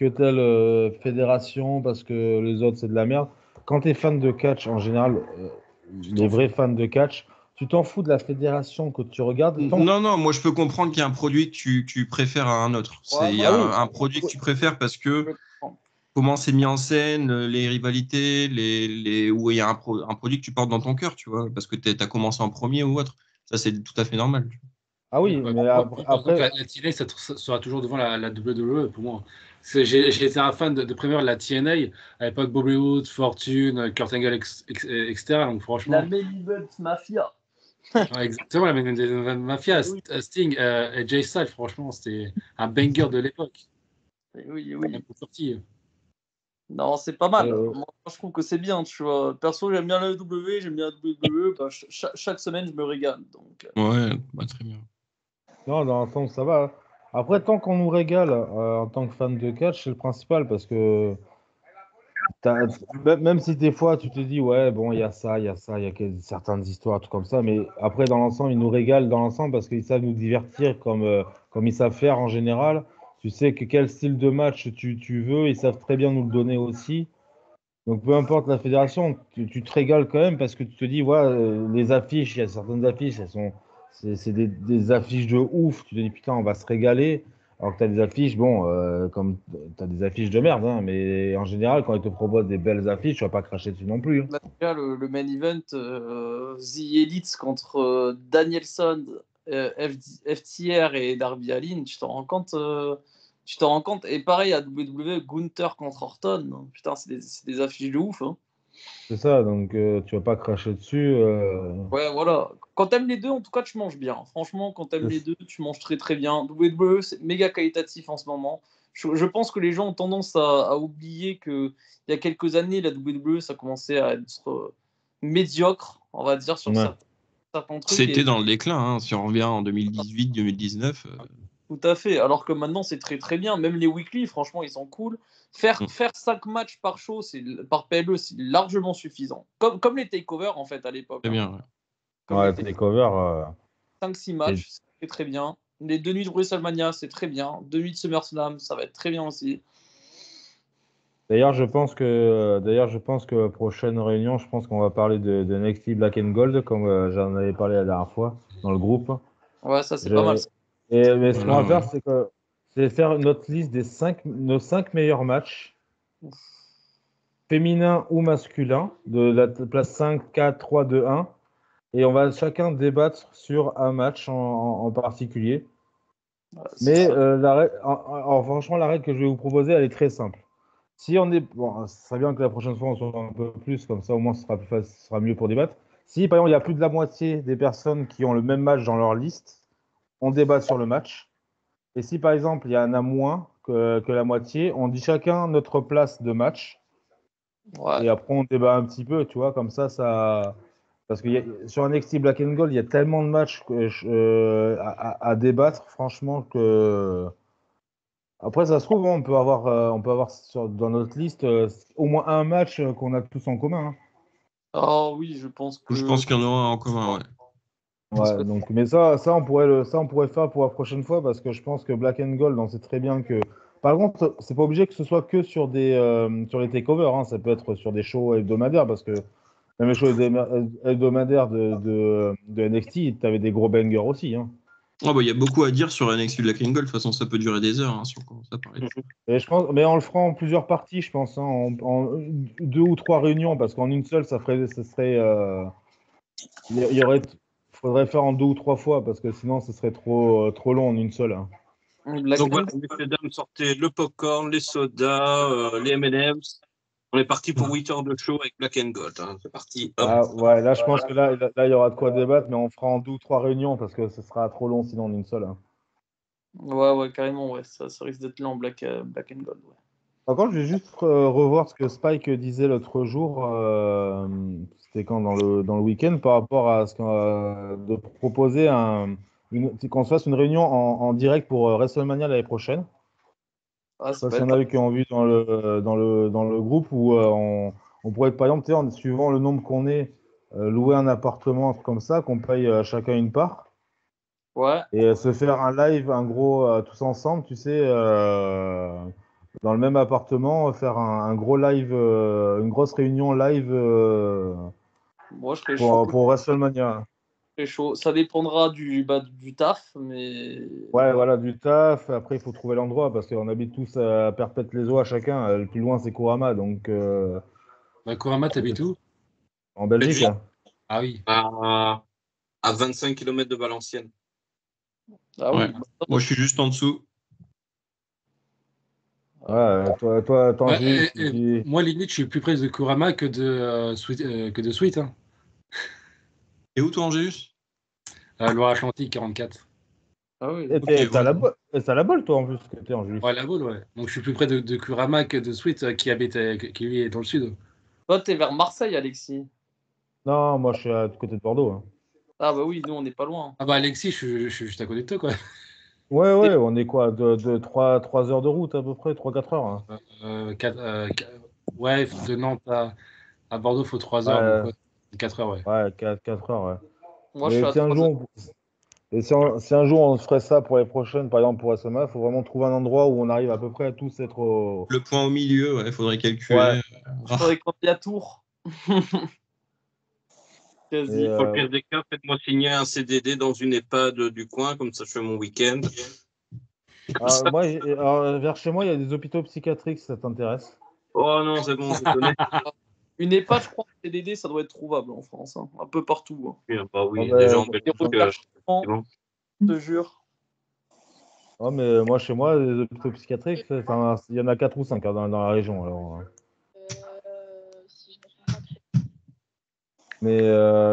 telle fédération parce que les autres c'est de la merde. Quand tu es fan de catch, en général, les vrais fans de catch, tu t'en fous de la fédération que tu regardes. Non, moi je peux comprendre qu'il y a un produit que tu préfères à un autre. Ouais, Il y moi, a un produit que tu préfères parce que je comprends. comment c'est mis en scène, les rivalités, où il y a un produit que tu portes dans ton cœur, tu vois, parce que tu as commencé en premier ou autre. Ça, c'est tout à fait normal. Ah oui, Ouais, mais par exemple, après. la TNA, ça sera toujours devant la WWE pour moi. J'ai été un fan de première de la TNA à l'époque Bobby Wood, Fortune, Kurt Angle, etc. Donc La franchement, main event mafia. ouais, exactement la même Mafia, Oui, Sting et Jay Styles, franchement, c'était un banger de l'époque. oui. Même pour sortir. Non, c'est pas mal. euh, Moi, je trouve que c'est bien, tu vois. Perso, j'aime bien la WWE, j'aime bien la WWE. Bah, chaque semaine, je me régale. Donc, Ouais, bah, très bien. Non, dans l'ensemble, ça va. Après, tant qu'on nous régale en tant que fan de catch, c'est le principal parce que t'as- même si des fois tu te dis, ouais, bon, il y a ça, il y a ça, il y a certaines histoires, tout comme ça, mais après, dans l'ensemble, ils nous régalent dans l'ensemble parce qu'ils savent nous divertir comme ils savent faire en général. Tu sais que quel style de match tu veux, ils savent très bien nous le donner aussi. Donc, peu importe la fédération, tu te régales quand même parce que tu te dis, ouais, les affiches, il y a certaines affiches, c'est des affiches de ouf. Tu te dis, putain, on va se régaler. Alors que tu as des affiches, bon, comme tu as des affiches de merde, hein, mais en général, quand ils te proposent des belles affiches, tu vas pas cracher dessus non plus. Hein. là, déjà, le main event, The Elites contre Danielson, FTR et Darby Allin, tu t'en rends compte tu t'en rends compte. Et pareil, à WWE, Gunther contre Orton. Putain, c'est des affiches de ouf. Hein. C'est ça, donc tu vas pas cracher dessus. Ouais, voilà. Quand t'aimes les deux, en tout cas, tu manges bien. Franchement, quand t'aimes les deux, tu manges très très bien. WWE, c'est méga qualitatif en ce moment. Je pense que les gens ont tendance à oublier qu'il y a quelques années, la WWE, ça commençait à être médiocre, on va dire, sur Ouais. certains trucs. C'était Et dans le déclin, hein, si on revient en 2018-2019. tout à fait. Alors que maintenant, c'est très très bien. Même les weekly, franchement, ils sont cool. Faire 5 matchs par show, par PLE, c'est largement suffisant. Comme les takeovers, en fait, à l'époque. Très Hein. bien. Ouais. Comme Ouais, les takeovers. takeover. 5-6 matchs, c'est très bien. Les 2 nuits de WrestleMania, c'est très bien. 2 nuits de SummerSlam, ça va être très bien aussi. D'ailleurs, je pense que prochaine réunion, je pense qu'on va parler de NXT Black and Gold, comme j'en avais parlé la dernière fois dans le groupe. Ouais, ça, c'est Je- pas mal. mais ce qu'on va Voilà, faire, c'est faire notre liste nos 5 meilleurs matchs, féminins ou masculins, de la place 5, 4, 3, 2, 1. Et on va chacun débattre sur un match en particulier. Ouais, Mais ça. alors, franchement, la règle que je vais vous proposer, elle est très simple. Si on est. Bon, ce serait bien que la prochaine fois, on soit un peu plus, comme ça, au moins, ce sera plus facile, ce sera mieux pour débattre. Si, par exemple, il y a plus de la moitié des personnes qui ont le même match dans leur liste, on débat sur le match. Et si, par exemple, il y en a moins que la moitié, on dit chacun notre place de match. Ouais. Et après, on débat un petit peu, tu vois, comme ça. Parce que sur NXT Black and Gold, il y a tellement de matchs à débattre, franchement, que. Après, ça se trouve, hein, on peut avoir dans notre liste au moins un match qu'on a tous en commun. Hein. Ah oui, je pense Je que. pense qu'il y en aura un en commun, ouais. Parce Ouais, que donc, mais ça, on pourrait faire pour la prochaine fois parce que je pense que Black and Gold, on sait très bien que. Par contre, c'est pas obligé que ce soit que sur les takeovers. Hein, ça peut être sur des shows hebdomadaires parce que même les shows hebdomadaires de NXT, tu avais des gros bangers aussi. Hein. Oh, bah, il y a beaucoup à dire sur NXT Black and Gold. De toute façon, ça peut durer des heures, hein, si on commence à parler. Et je pense, mais on le fera en plusieurs parties, je pense, hein, en 2 ou 3 réunions, parce qu'en une seule, ce serait, faudrait faire en 2 ou 3 fois, parce que sinon, ce serait trop long en une seule. Hein. Black Donc and voilà, messieurs, dames, sortez le popcorn, les sodas, les M&M's. On est parti pour 8 heures de show avec Black and Gold. Hein. C'est parti. Hop. Ah, ouais, là, je pense que là, il y aura de quoi débattre, mais on fera en 2 ou 3 réunions parce que ce sera trop long sinon en une seule. Hein. Ouais, carrément, ouais. Ça risque d'être lent, Black and Gold. Ouais. Par contre, je vais juste revoir ce que Spike disait l'autre jour. C'était quand dans le week-end par rapport à de proposer qu'on se fasse une réunion en direct pour WrestleMania l'année prochaine. Ah, Ça, s'il y en a eu qui ont vu dans le groupe où on pourrait, par exemple, tu sais, en suivant le nombre qu'on est, louer un appartement comme ça, qu'on paye chacun une part, Ouais. et se faire un live, un gros, tous ensemble, tu sais, dans le même appartement, faire un gros live, une grosse réunion live Moi, je serais chaud. pour WrestleMania. Je serais chaud. Ça dépendra du taf, mais. Ouais, voilà, du taf. Après, il faut trouver l'endroit parce qu'on habite tous à Perpète-les-Eaux à chacun. Le plus loin, c'est Kurama, donc Bah, Kurama, t'habites où? en Belgique. Belgique. Hein. Ah oui. À 25 km de Valenciennes. Ah oui. Ouais. Moi, je suis juste en dessous. Ouais, toi, Ouais, Tanguy, moi, limite, je suis plus près de Kurama que de Sweet. Hein. Et où, toi, Angéus? Loire-Atlantique, 44. Ah oui. et t'as la bol, toi, en plus, que t'es en juif. Ouais, la boule, ouais. Donc, je suis plus près de Kurama que de Sweet, qui lui est dans le sud. Toi, t'es vers Marseille, Alexis. Non, moi, je suis du côté de Bordeaux. Hein. Ah bah oui, nous, on n'est pas loin. Ah bah, Alexis, je suis juste à côté de toi, quoi. Ouais, on est quoi, de 3 heures de route, à peu près, 3-4 heures. Hein. Ouais, de Nantes à Bordeaux, il faut 3 heures, donc Ouais, ouais, 4 heures, ouais. ouais, 4 heures, ouais. Moi, je suis Mais à si un 3 jour, si un jour on se ferait ça pour les prochaines, par exemple pour SMA, il faut vraiment trouver un endroit où on arrive à peu près à tous être au... Le point au milieu, ouais, faudrait calculer. Ouais. Il faudrait qu'on y à Tours. Et, Quasi. Pour le pire des cas, faites-moi signer un CDD dans une EHPAD du coin, comme ça je fais mon week-end. moi, alors, vers chez moi, il y a des hôpitaux psychiatriques, si ça t'intéresse. Oh non, c'est bon, je connais. Une EHPAD, je crois, CDD, ça doit être trouvable en France. Hein. Un peu partout. Hein. Bah oui, Oh, déjà en bah, Belgique. Je Bon. te jure. oh, mais moi, chez moi, les hôpitaux psychiatriques, il y en a 4 ou 5 dans la région. Alors, Mais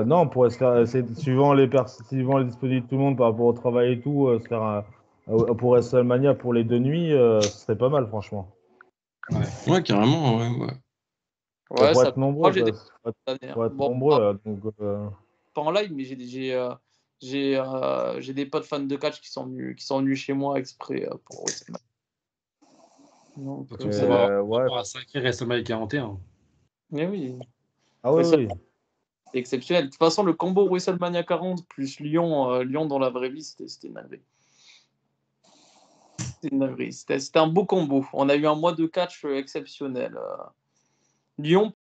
non, on pourrait se faire, suivant suivant les disponibilités de tout le monde par rapport au travail et tout, se faire pour WrestleMania pour les 2 nuits, ce serait pas mal, franchement. Ouais, carrément, ouais. Ouais, Pour ça. être nombreux, Moi, j'ai des quoi. cette année, hein. Faut être Bon, nombreux, pas en live, mais j'ai des potes fans de catch qui sont venus chez moi exprès pour WrestleMania. Donc, Surtout que ça va ouais. avoir un sacré WrestleMania 41. mais oui, Ah oui, oui. c'est exceptionnel. De toute façon, le combo WrestleMania 40 plus Lyon dans la vraie vie, c'était une dinguerie. C'était une dinguerie. C'était un beau combo. On a eu un mois de catch exceptionnel. Lyon